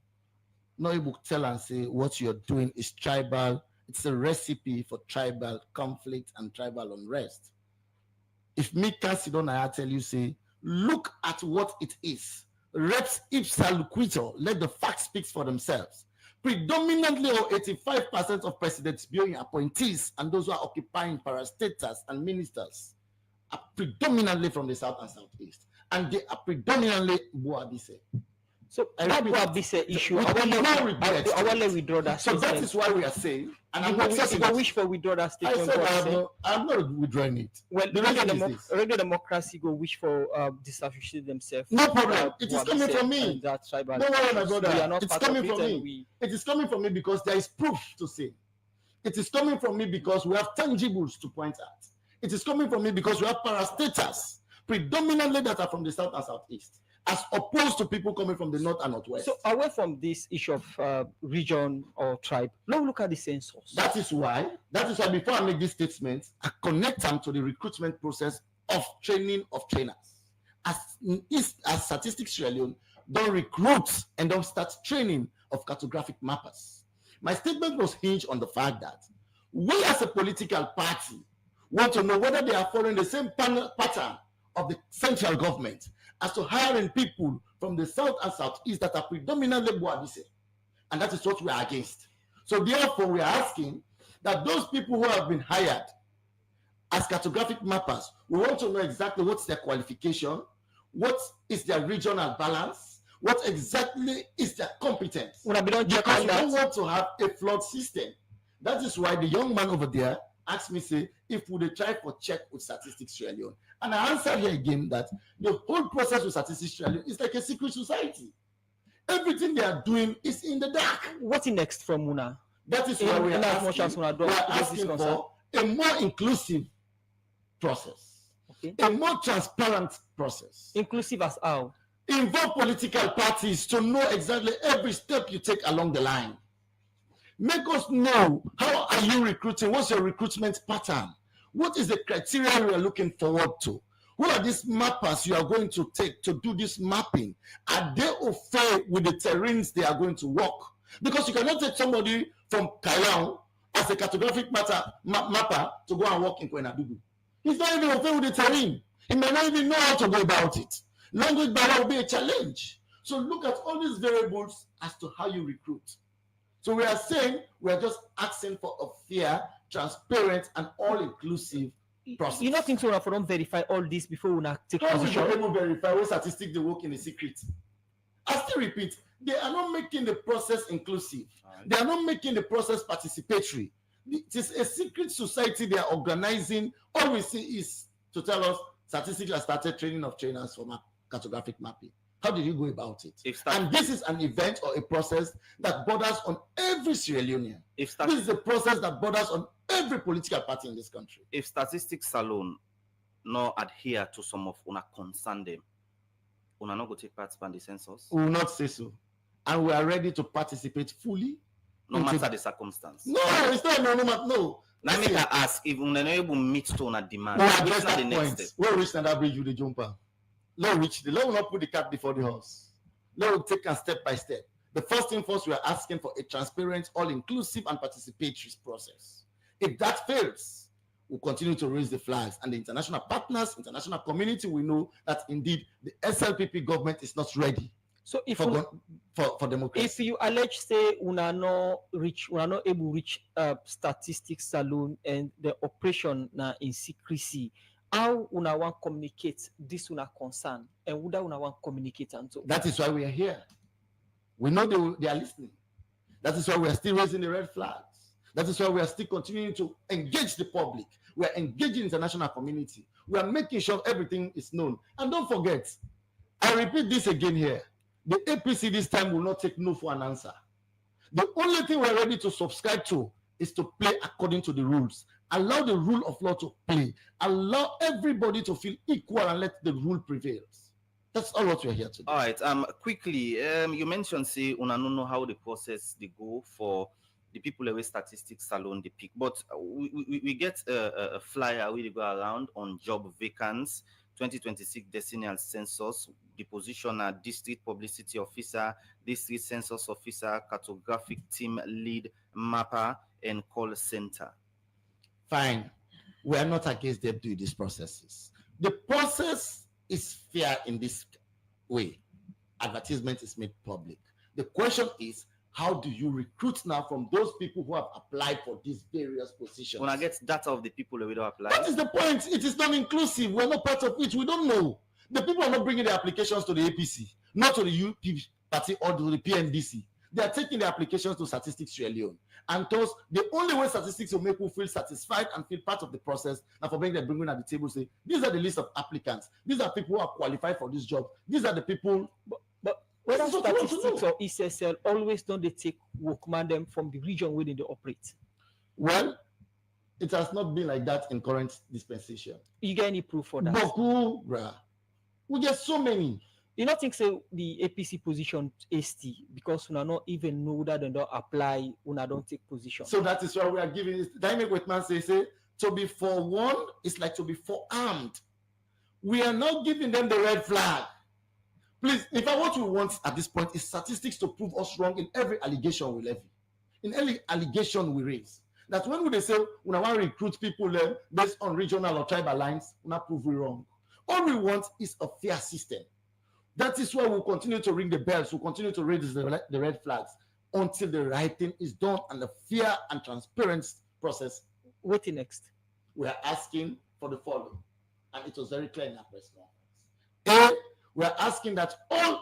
no able to tell and say what you're doing is tribal. It's a recipe for tribal conflict and tribal unrest. If me Sidona tell you, say, look at what it is. Reps ipsa loquitur, let the facts speak for themselves. predominantly or 85% of presidents being appointees and those who are occupying parastatals and ministers are predominantly from the south and southeast, and they are predominantly Boabise. So that Boabise issue, I want to withdraw that so statement. that is why we are saying, and I'm not not wish for withdraw that statement. I'm not withdrawing it. Well, the regular democracy go wish for disassociate themselves. No problem. It is coming from me. That's tribal. Don't worry, my brother. It's coming from me. We... It is coming from me because there is proof to say. It is coming from me because we have tangibles to point at. It is coming from me because we have parastatals, predominantly that are from the south and southeast, as opposed to people coming from the north and northwest. So away from this issue of region or tribe, now look at the census. That is why before I make this statement, I connect them to the recruitment process of training of trainers. As Statistics Sierra Leone don't recruit and don't start training of cartographic mappers. My statement was hinged on the fact that we as a political party want to know whether they are following the same pattern of the central government as to hiring people from the south and southeast that are predominantly Boabise. And that is what we are against. So therefore, we are asking that those people who have been hired as cartographic mappers, we want to know exactly what's their qualification, what is their regional balance, what exactly is their competence. Because we don't want to have a flawed system. That is why the young man over there asked me, say, if we try for check with Statistics Sierra Leone. And I answered here again that the whole process with Statistics Sierra Leone is like a secret society. Everything they are doing is in the dark. What's next from Muna? That is why we are asking for a more inclusive process, a more transparent process. Inclusive as how? Involve political parties to know exactly every step you take along the line. Make us know, how are you recruiting? What's your recruitment pattern? What is the criteria we are looking forward to? Who are these mappers you are going to take to do this mapping? Are they au fait with the terrains they are going to walk? Because you cannot take somebody from Kailang as a cartographic mapper to go and walk in Kwenadugu. He's not even au fait with the terrain. He may not even know how to go about it. Language barrier will be a challenge. So look at all these variables as to how you recruit. So we are saying we are just asking for a fair, transparent, and all-inclusive process. You don't think so? If we don't verify all this before we take position? How will you verify what statistics they work in the secret? I still repeat, they are not making the process inclusive. Right. They are not making the process participatory. It is a secret society they are organizing. All we see is to tell us statistics have started training of trainers for cartographic mapping. How did you go about it? And this is an event or a process that borders on every Sierra Leonean. This is a process that borders on every political party in this country. If statistics alone not adhere to some of una concern them, una not go take part in the census? We will not say so. And we are ready to participate fully. No matter the circumstance. No, it's not no matter. No. Now make I ask, if we are able to meet to una demand, what's the next step? We'll reach that bridge with the jumper. Let will not put the cat before the horse. Let will take a step by step. The first thing first, we are asking for a transparent, all-inclusive, and participatory process. If that fails, we'll continue to raise the flags. And the international partners, international community, we know that indeed the SLPP government is not ready. So if for democracy. If you allege say we are not able to reach statistics alone and the operation na in secrecy, how una want communicate this una concern and would una want communicate and so? That is why we are here. We know they are listening. That is why we are still raising the red flags. That is why we are still continuing to engage the public. We are engaging the international community. We are making sure everything is known. And don't forget, I repeat this again here. The APC this time will not take no for an answer. The only thing we're ready to subscribe to is to play according to the rules. Allow the rule of law to play. Allow everybody to feel equal and let the rule prevail. That's all what we're here to do. All right. Quickly, you mentioned say una no know how the process they go for the people away statistics alone the pick, but we get a flyer we go around on job vacants 2026 decennial census. The position are district publicity officer, district census officer, cartographic team lead, mapper, and call center. Fine. We are not against them doing these processes. The process is fair in this way. Advertisement is made public. The question is, how do you recruit now from those people who have applied for these various positions? When I get data of the people who will apply. That is the point. It is not inclusive. We're not part of it. We don't know. The people are not bringing the applications to the APC, not to the UP party or to the PNDC. They are taking the applications to Statistics Sierra Leone. And thus, the only way statistics will make people feel satisfied and feel part of the process, and for bringing them at the table, say, these are the list of applicants. These are people who are qualified for this job. These are the people. But whether statistics or ESSL, always don't they take workman them from the region within they operate? Well, it has not been like that in current dispensation. You get any proof for that? Boku, bruh. We get so many. You not think so the APC position ST because we not even know that they don't apply, we don't take position. So that is why we are giving this. Dynamic Whitman say to be forewarned is like to be forearmed. We are not giving them the red flag. Please, in fact, what we want at this point is statistics to prove us wrong in every allegation we levy, in every allegation we raise. That when they say we want to recruit people based on regional or tribal lines, we not prove we wrong. All we want is a fair system. That is why we'll continue to ring the bells, we'll continue to raise the red flags until the right thing is done and the fair and transparent process. What next? We are asking for the following, and it was very clear in our press conference. We are asking that all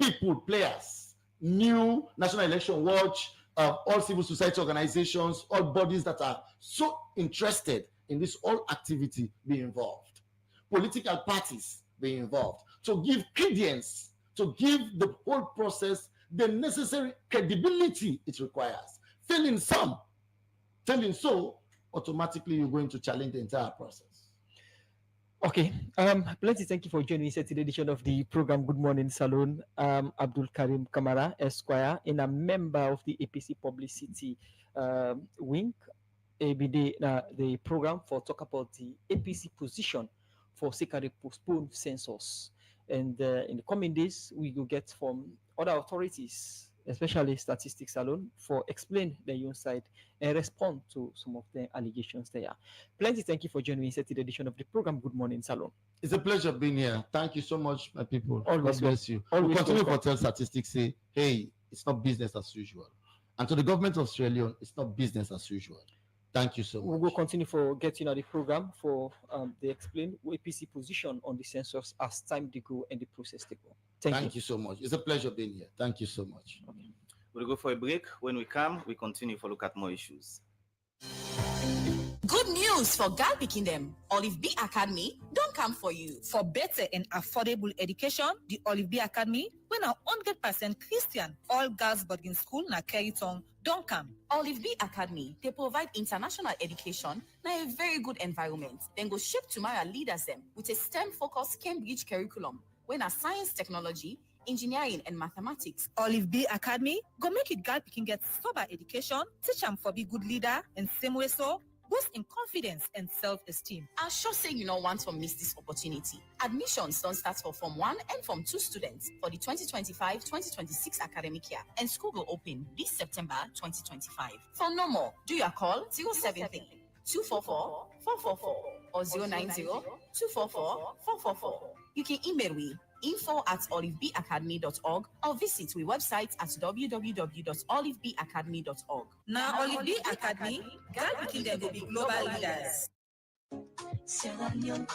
people, players, new National Election Watch, all civil society organizations, all bodies that are so interested in this whole activity be involved. Political parties be involved. To give credence, to give the whole process the necessary credibility it requires. Failing some, failing so, automatically you're going to challenge the entire process. Okay. Plenty thank you for joining us at the edition of the program Good Morning Salon. Abdul Karim Kamara, Esquire, and a member of the APC Publicity Wing. The program for talk about the APC position for secondary postponed census. And in the coming days, we will get from other authorities, especially statistics alone, for explain their own side and respond to some of the allegations there. Plenty thank you for joining us at the edition of the program Good Morning Salon. It's a pleasure being here. Thank you so much, my people. Always God bless you. Always continue welcome. to tell statistics, say, hey, it's not business as usual. And to the government of Sierra Leone, it's not business as usual. Thank you so much. We will continue for getting the program for they explain APC position on the census as time to go and the process to go. Thank you so much. It's a pleasure being here. Thank you so much. Okay. We'll go for a break. When we come, we continue to look at more issues. Good news for Gal picking them. Olive B Academy don't come for you. For better and affordable education, the Olive B Academy, when are 100% Christian, all girls boarding school na Keriton, don't come. Olive B Academy, they provide international education na a very good environment. Then go shape tomorrow leaders them with a STEM-focused Cambridge curriculum, when are science, technology, engineering, and mathematics. Olive B Academy, go make it girl picking get sober education, teach them for be good leader, and same way so, boost in confidence and self-esteem. I'll sure say you don't want to miss this opportunity. Admissions don't start for Form 1 and Form 2 students for the 2025-2026 academic year, and school will open this September 2025. For no more, do your call 073 244 444 or 090 244 444. You can email me info@olivebacademy.org or visit our website at www.olivebacademy.org. Now Olive B Academy, girl picking them will be global leaders. Salon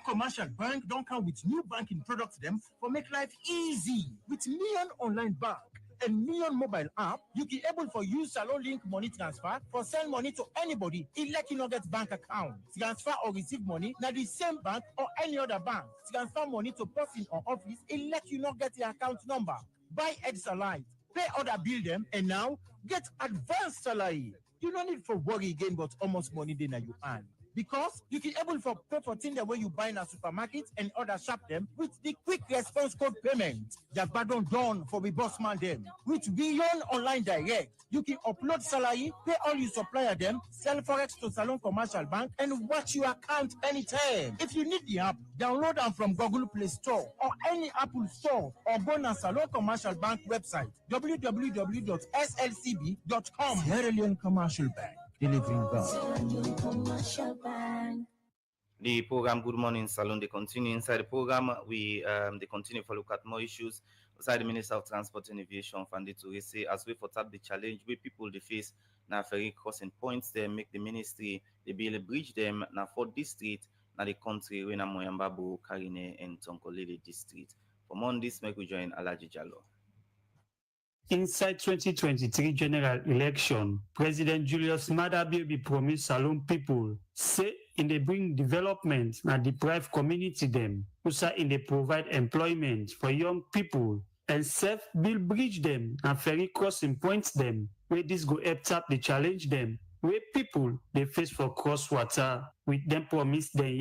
Commercial Bank don't come with new banking products them for make life easy. With Neon Online Bank and Neon Mobile app, you can able for use Salon Link money transfer for send money to anybody. It let you not get bank account. Transfer or receive money now the same bank or any other bank. Transfer money to person or office. It let you not get the account number. Buy Ed's Alive, pay other bill them, and now get advanced salary. You don't need for worry again about almost money then you earn. Because you can able for pay for things the way you buy in a supermarket and other shop them with the quick response code payment. That button done for the boss man them. With Beyond Online Direct, you can upload salary, pay all your supplier them, sell forex to Salon Commercial Bank, and watch your account anytime. If you need the app, download them from Google Play Store or any Apple Store, or go to Salon Commercial Bank website www.slcb.com. Sierra Leone Commercial Bank. Delivering God. The program Good Morning Salon, they continue inside the program. We they continue to look at more issues. Beside the Minister of Transport and Aviation, Fandi Toure, say as we for tap the challenge where people they face na ferry crossing points there, make the ministry they be able to bridge them na for district na the country when na Moyambabo, Karine and Tonkolele district. For more on this, make we join Alaji Jallo. Inside 2023 general election, President Julius Maada Bio promised Salone people, say in they bring development and deprive community them, who say in they provide employment for young people, and self build bridge them and ferry crossing points them, where this go help tap the challenge them, where people they face for cross water, with them promise them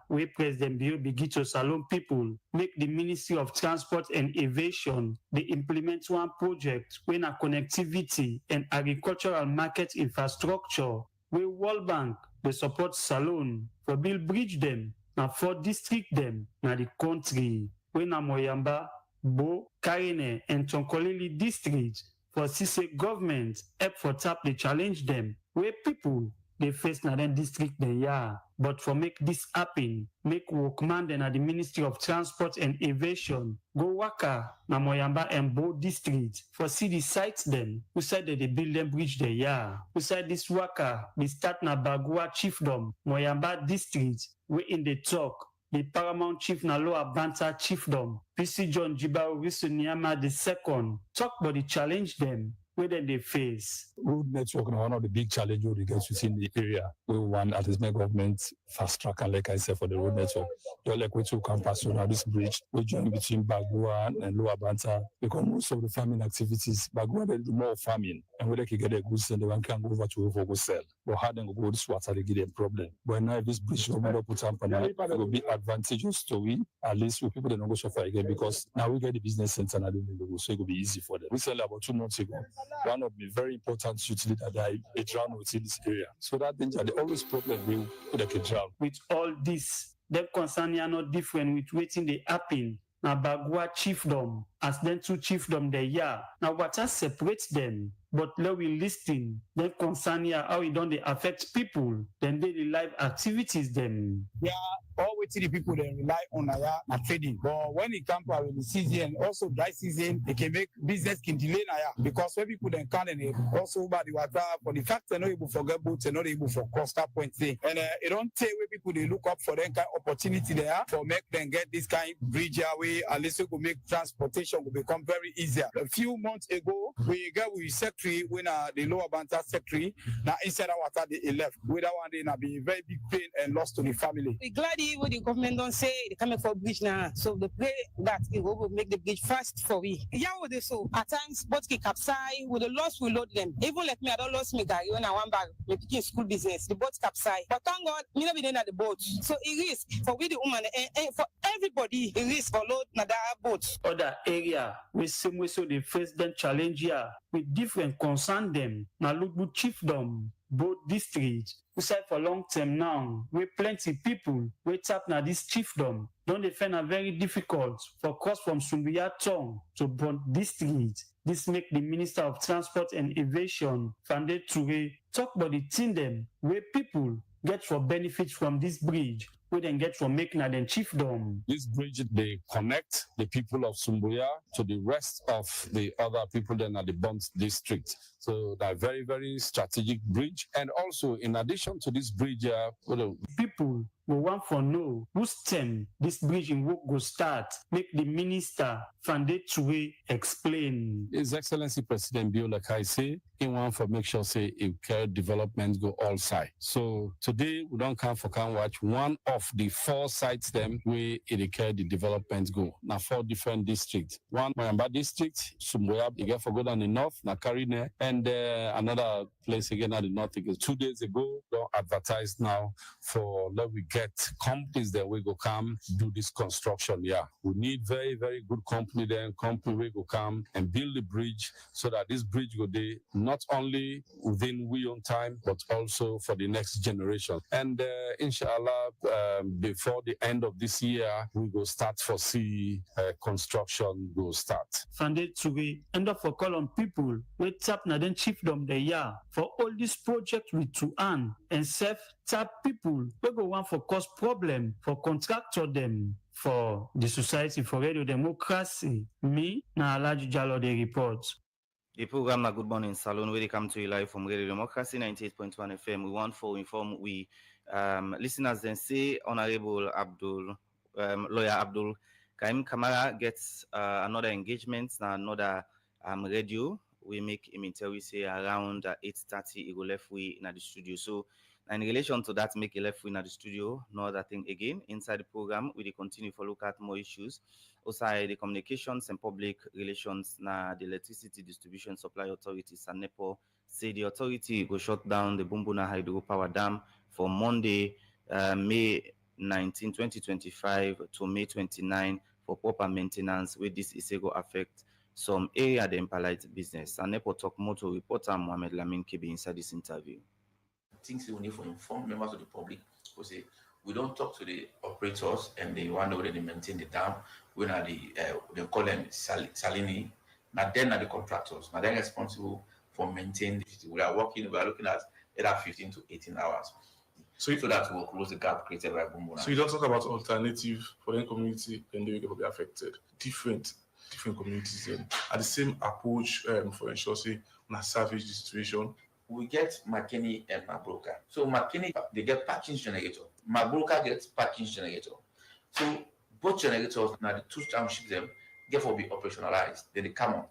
where President Bio begin to Salone people, make the Ministry of Transport and Aviation, they implement one project when a connectivity and agricultural market infrastructure, where World Bank they support Salone for build bridge them and for district them na the country, when a Moyamba, Bo, Karine and Tonkolili district for CC government help for tap the challenge them, where people they face na then district they but for make this happen, make workman then at the Ministry of Transport and Aviation go waka na Moyamba and Bo district for see the sites them who said that they build them bridge there who said this waka they start na Bagua chiefdom Moyamba district we in the talk the paramount chief na Lower Banta chiefdom PC John Jibao Wisuniama II talk about the challenge them where then they face. Road network is one of the big challenges we get within the area. We want at least make government fast track and like I said for the road network. You're like we two campus so now this bridge we join between Bagua and Lower Banta because most of the farming activities Bagua they do more farming and where they can get a goods and the one can go over to go sell. But how then go this water they get a problem. But now this bridge will put up and it will be advantageous to we at least with people that don't go suffer again because now we get the business center and so it will be easy for them. We sell about 2 months ago. One of the very important utility that they drown within this area. So that danger, they always problem will like a drown. With all this, them concern are not different with waiting they happen. Now Bagua chiefdom, as then 2 chiefdom they Now what separates them? But let we listen, then concern how it don't they affect people, then daily life activities them. Yeah, all waiting the people they rely on na trading. But when it comes to the season and also dry season, they can make business can delay because when people then can and also about the water for the fact they're not able for get boats, they're not able for coastal points. And it don't take where people they look up for them kind of opportunity there for make them get this kind of bridge away, at least it will make transportation will become very easier. A few months ago, we got with secretary when the Lower Banta secretary now inside our water they left. With that one they now be very big pain and loss to the family. We glad what the government don't say they coming for bridge now. So they pray that it will make the bridge fast for we. Yeah, what they so at times boats can capsize with the loss we load them. Even like me, I don't lost me guy when I want back me picking school business. The boats capsize. But thank God, me not be there at the boat. So it risk for we the woman and for everybody it risk for load na that boat. Other area with same way so they face them challenge here with different concern them. Now look good chiefdom, both district. We say for long term now, we plenty people we tap na this chiefdom. Don't they find it very difficult for cross from Sumbuya town to Bond district. This make the Minister of Transport and Aviation, Fandi Toure, talk about the thing them where people get for benefits from this bridge. We then get from making them chiefdom. This bridge, they connect the people of Sumbuya to the rest of the other people then at the Bond district. So that very, very strategic bridge. And also, in addition to this bridge, people will want for know whose term this bridge in work go start. Make the Minister Fandi Toure explain. His Excellency President Bio, like I say, he want for make sure say if care development go all sides. So today we don't come for can watch one of the 4 sites them where it care the development go. Now 4 different districts. One Moyamba district, Sumbuya, you get for go down the north, na Karine, and another place again at the north. 2 days ago, don't advertise now for let we get companies that we go come do this construction. Yeah, we need very, very good company then. Company we go come and build the bridge so that this bridge go there not only within we own time but also for the next generation. And inshallah, before the end of this year, we go start for construction go start. Fandi Toure end up for call on people we tap na then chiefdom the for all this project with to earn and self tap people we go want for cause problem for contractor them for the Society for Radio Democracy. Me, na Alhaji Jallo dey report. The program na Good Morning Salon, where they come to you live from Radio Democracy 98.1 FM. We want for inform we listeners then say Honorable Abdul Lawyer Abdul Kaim Kamara gets another engagement na another radio. We make him interview say around 8:30 he go left we in the studio. So in relation to that, make a left we in the studio. No other thing again inside the program. We continue to look at more issues. Also, the communications and public relations na the electricity distribution supply authorities and NEPO say the authority will shut down the Bumbuna hydropower dam for Monday, May 19, 2025 to May 29 for proper maintenance. With this is go affect some area the impolite business. And NEPO talk more to reporter Mohamed Lamin Kibi inside this interview. Things we need to inform members of the public because we don't talk to the operators and they want to already maintain the dam. We are they call them Salini. Now then are the contractors. Now they're responsible for maintaining the we are looking at either 15 to 18 hours. So that will close the gap created by Bumbuna. So you don't talk about alternative for the community and they will be affected. Different communities at the same approach for ensure say not salvage the situation. We get McKinney and Mabroka. So McKinney, they get package generator. Mabroka gets package generator. So both generators, now the two townships them, get for be operationalized. Then they come on.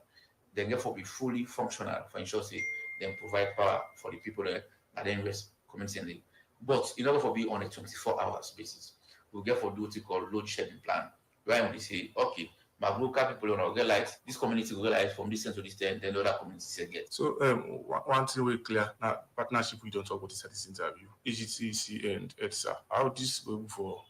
Then get for be fully functional for ensure say then provide power for the people there and then rest community. But in order for be on a 24 hours basis, we get for do what we call load shedding plan. Where when they say, okay, Mabroka people will get lights, this community will get lights from this end to this end, then the other communities will get. So one thing very clear, now partnership we don't talk about this at this interview. AGTC and EDSA, how this will for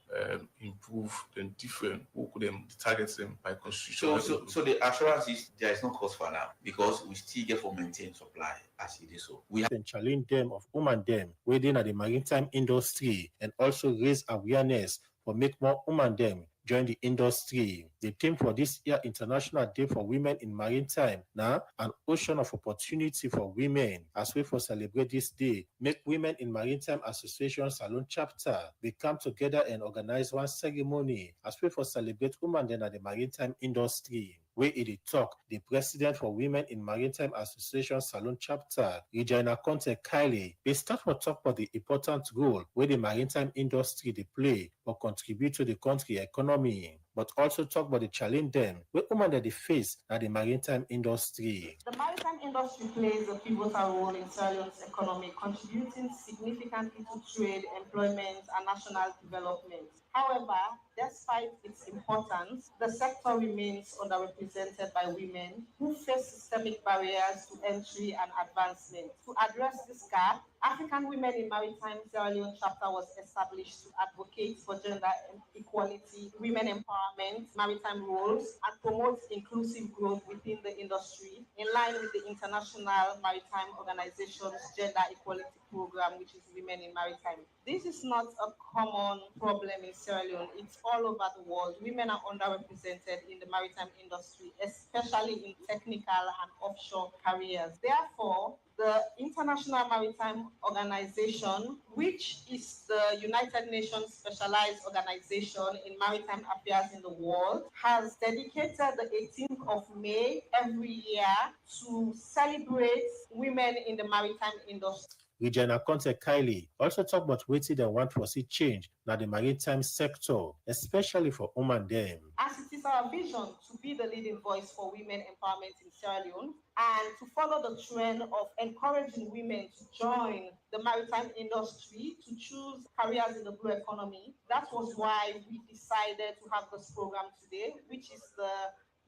improve then different who could them target them by constitution. So the assurance is there is no cost for now because we still get for maintain supply as it is so. We have challenge them of women them within the maritime industry and also raise awareness for make more women them join the industry. The theme for this year International Day for Women in Maritime now an ocean of opportunity for women. As we for celebrate this day, make Women in Maritime Association Salon chapter. We come together and organize one ceremony as we for celebrate women in the maritime industry. Where it talk, the president for Women in Maritime Association Salon chapter, Regina Conte Kylie, they start to talk about the important role where the maritime industry they play or contribute to the country economy, but also talk about the challenge them where women that they face at the maritime industry. The maritime industry plays a pivotal role in Sierra Leone's economy, contributing significantly to trade, employment, and national development. However, despite its importance, the sector remains underrepresented by women who face systemic barriers to entry and advancement. To address this gap, African Women in Maritime Sierra Leone chapter was established to advocate for gender equality, women empowerment, maritime roles, and promote inclusive growth within the industry in line with the International Maritime Organization's Gender Equality Program, which is Women in Maritime. This is not a common problem in Sierra Leone. It's all over the world. Women are underrepresented in the maritime industry, especially in technical and offshore careers. Therefore, the International Maritime Organization, which is the United Nations specialized organization in maritime affairs in the world, has dedicated the 18th of May every year to celebrate women in the maritime industry. Regina Conte Kylie also talk about waiting they want to see change in the maritime sector, especially for women them. As it is our vision to be the leading voice for women empowerment in Sierra Leone and to follow the trend of encouraging women to join the maritime industry, to choose careers in the blue economy, that was why we decided to have this program today, which is the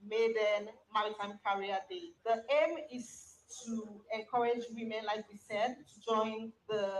Maiden Maritime Career Day. The aim is to encourage women, like we said, to join the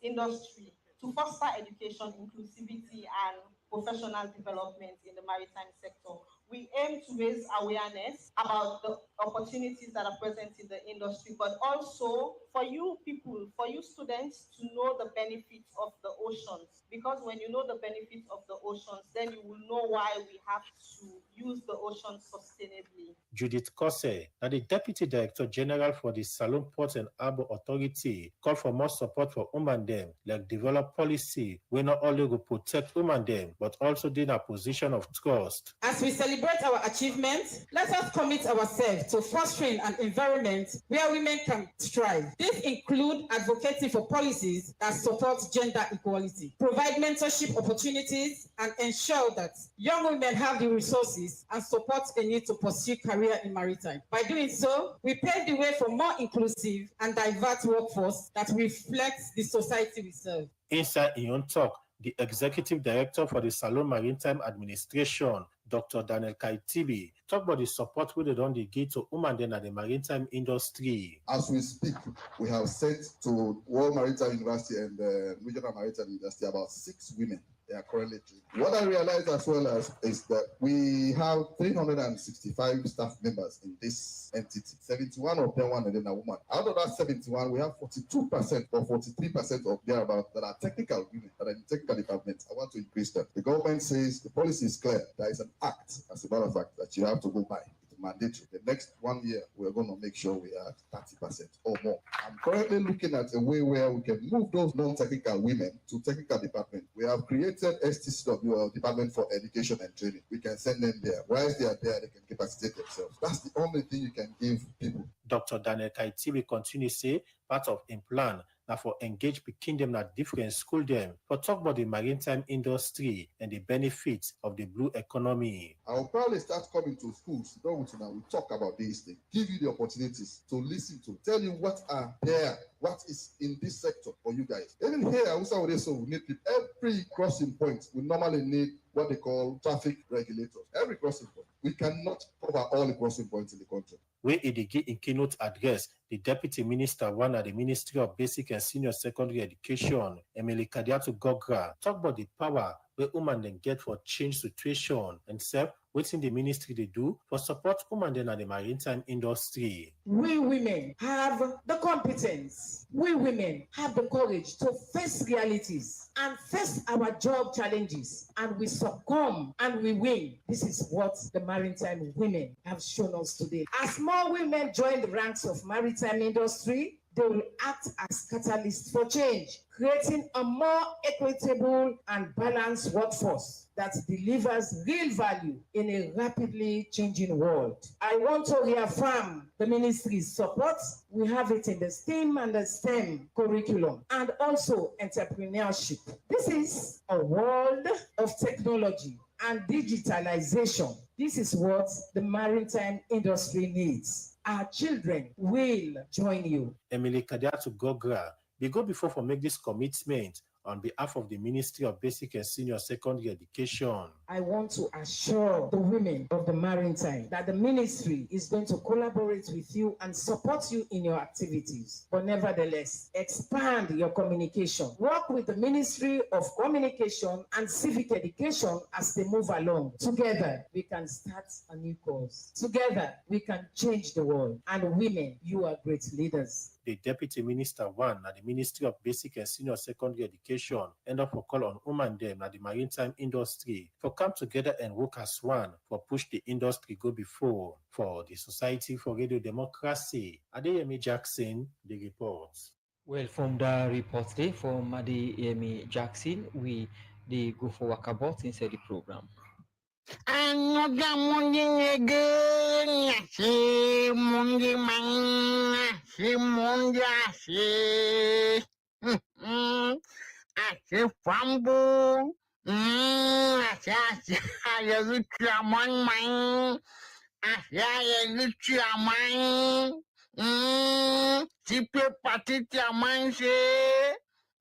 industry, to foster education, inclusivity, and professional development in the maritime sector. We aim to raise awareness about the opportunities that are present in the industry, but also for you people, for you students to know the benefits of the oceans. Because when you know the benefits of the oceans, then you will know why we have to use the oceans sustainably. Judith Kose, the Deputy Director General for the Salone Port and Harbour Authority, called for more support for women them, like develop policy we not only will protect women them, but also in a position of trust. As we celebrate our achievements, let us commit ourselves to fostering an environment where women can strive. This includes advocating for policies that support gender equality, provide mentorship opportunities, and ensure that young women have the resources and support they need to pursue career in maritime. By doing so, we pave the way for more inclusive and diverse workforce that reflects the society we serve. Inside Komon-Tok, the Executive Director for the Salone Maritime Administration, Dr. Daniel Kaitibi, talk about the support we don't give to women at the maritime industry. As we speak, we have sent to World Maritime University and Regional Maritime University about 6 women. They are currently training. What I realized as well is that we have 365 staff members in this entity. 71 of them are women. Out of that 71, we have 42% or 43% of thereabouts that are technical women, that are in technical departments. I want to increase that. The government says the policy is clear. There is an act, as a matter of fact, that you have to go by. Mandatory. The next 1 year, we're going to make sure we are at 30% or more. I'm currently looking at a way where we can move those non-technical women to technical department. We have created STCW, Department for Education and Training. We can send them there. Whilst they are there, they can capacitate themselves. That's the only thing you can give people. Dr. Daniel Kaiti will continue to say part of in plan now for engage picking them at different school them for talk about the maritime industry and the benefits of the blue economy. I'll probably start coming to schools. Don't we now? We talk about these things, give you the opportunities to listen to, tell you what are there, what is in this sector for you guys. Even here, we need every crossing point. We normally need what they call traffic regulators. Every crossing point. We cannot cover all the crossing points in the country. Where in keynote address, the Deputy Minister one at the Ministry of Basic and Senior Secondary Education, Emily Kadiatu Gogra, talk about the power where women then get for change situation and self what's the ministry they do for support women then at the maritime industry. We women have the competence. We women have the courage to face realities and face our job challenges, and we succumb and we win. This is what the maritime women have shown us today. As more women join the ranks of maritime industry, they will act as catalysts for change, creating a more equitable and balanced workforce that delivers real value in a rapidly changing world. I want to reaffirm the ministry's support. We have it in the STEAM and the STEM curriculum, and also entrepreneurship. This is a world of technology and digitalization. This is what the maritime industry needs. Our children will join you. Emily Kadiatu Gogra, they go before for make this commitment on behalf of the Ministry of Basic and Senior Secondary Education. I want to assure the women of the maritime that the ministry is going to collaborate with you and support you in your activities. But nevertheless, expand your communication. Work with the Ministry of Communication and Civic Education as they move along. Together, we can start a new course. Together, we can change the world. And women, you are great leaders. The Deputy Minister one at the Ministry of Basic and Senior Secondary Education end up for call on women them at the maritime industry for come together and work as one for push the industry go before. For the Society for Radio Democracy, Adeyemi Jackson, the reports. Well, from the report today from Adeyemi Jackson, we go for walkabout inside the program. Another morning again, she Monday man, she Monday, she fumble, I reach your man, I reach your man, she pay party your man, say,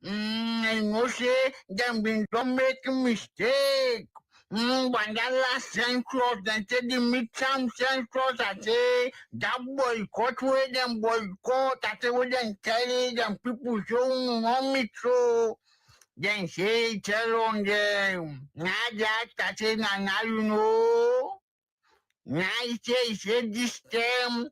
I know say, them don't make a mistake. When that last census, then say the midterm census, I say that boycott where them boycott, I say where them carry them people showing on me so. Then say tell on them, now that I say now you know. Now say this time,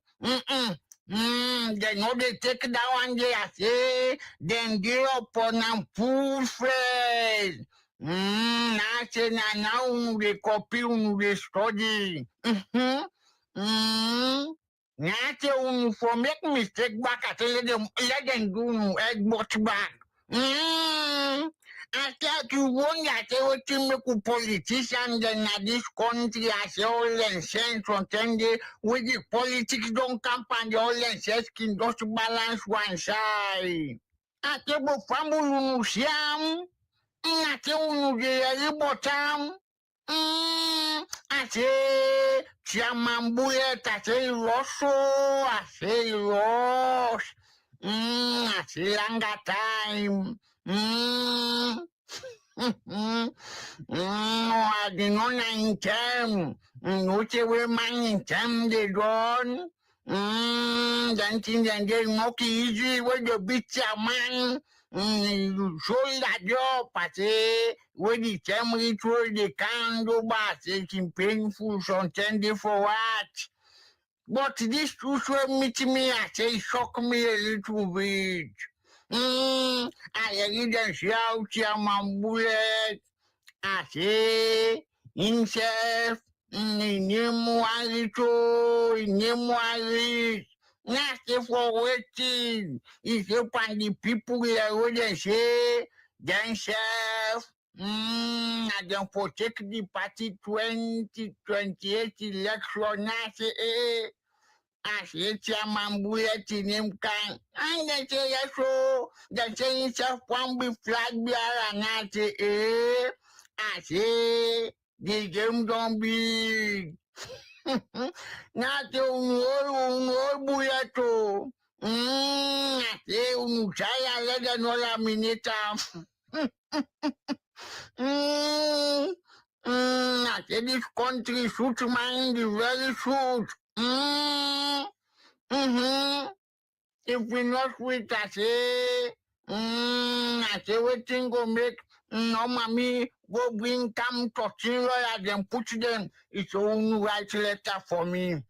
They know they take that one day, I say, then they upon and full phrase. I say, now they copy, they study. Now say, for make mistake back, I say, let them do egg bot back. I tell you one that say what you make a politician then at this country I say all and sense on 10 days with the politics don't come and the all and sense can just balance one side. I tell you family siam. I tell you the bottom. I say Chairman Bullet, I say Rosso, I say Ross. I say longer time. I did not in time. Whichever man in time they gone. Then things and they not easy with the bitch man. Show that job, I say, when the time ritual they can't do but it's painful sometimes for what? But this usually meet me, I say, shock me a little bit. I didn't shout Chairman Bullet. I say, himself, not for waiting. If you find the people here, what they say, themselves, I don't protect the party 2028 election. I say, Chairman Bullet in him can. And they say, yes, so they say, himself one be flag bearer, and I say, I say, the game don't be. Not un bulleto. I say, Chaya, let them know that minute. I say, this country suits mine, the very suit. If we not sweet, I say, waiting go make no mommy go bring come to lawyer then put them its own right letter for me.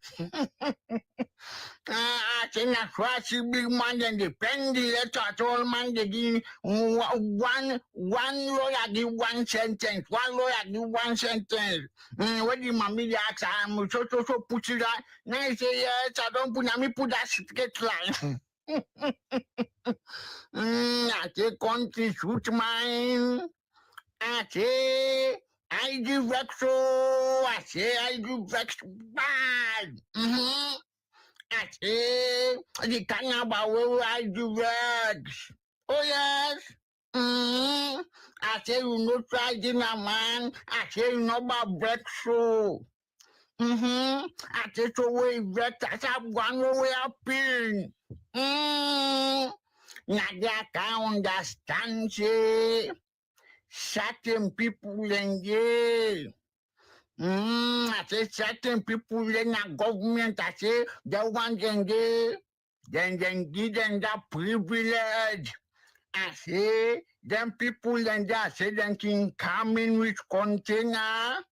I say not twice big man then they pen the letter at all man they give one lawyer give one sentence, one lawyer give one sentence. When the mommy ask I'm so put it that now I say yes I don't put me put that straight line. I say country shoot mine. I say I do vex so. I say I do vex bad. I say the carnival where I do vex. Oh yes. I say you no try dinner man. I say you no about vex so. I say so way vex. I say I'm going away up in. Nadia can't understand say certain people in there. I say certain people in the government, I say they want in there, then give them that privilege. I say them people in there, I say they can come in with container.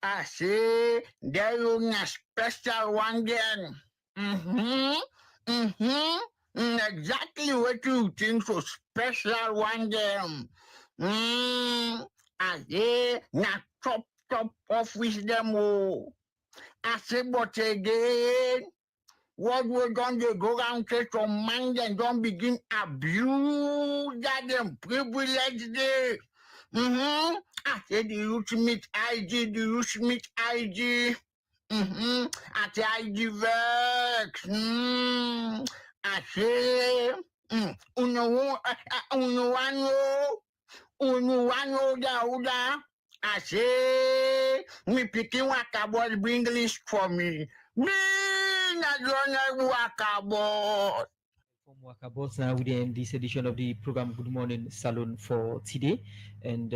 I say they're on a special one then. Exactly what you think so special one them. I say not top office them all. I say but again, what we're going to go around to some man and don't begin abuse that them privilege there. I say the ultimate IG, the ultimate IG. I say IG vex. I say, uno da. I say, me picking wakabot bring English for me. Me not gonna wakabot. From Wakabos, now we end this edition of the program Good Morning Salon for today. And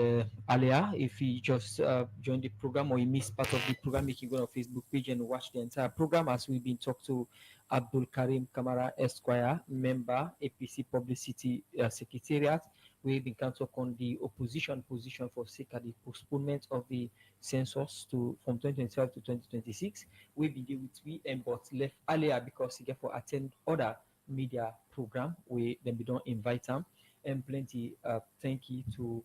earlier, if you just joined the program or you missed part of the program, you can go on our Facebook page and watch the entire program as we've been talking to Abdul Karim Kamara Esquire, member APC Publicity Secretariat, We began to talk on the opposition position for sake of the postponement of the census from 2025 to 2026. We begin with we and but left earlier because he get for attend other media program. We then we don't invite them, and plenty thank you to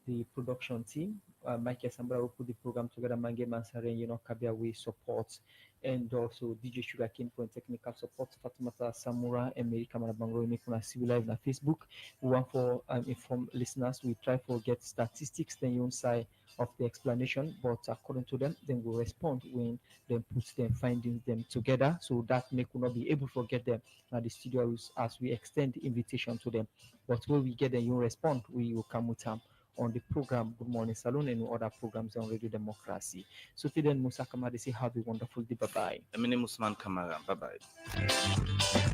the production team. Mike Sambra will put the program together. Mange Mansare, Kabia we support, and also DJ Sugarcane for technical support. Fatimata Samura and Mary Kamara Bangro make una see live na Facebook. We want for inform listeners. We try to get statistics then you side of the explanation, but according to them, then we respond when they put them findings them together, so that make we not be able to get them at the studios as we extend the invitation to them. But when we get them, you respond, we will come with them on the program Good Morning Salon and other programs on Radio Democracy. So today, Musa Kamara say have a wonderful day. Bye bye. My name is Usman Kamara. Bye bye.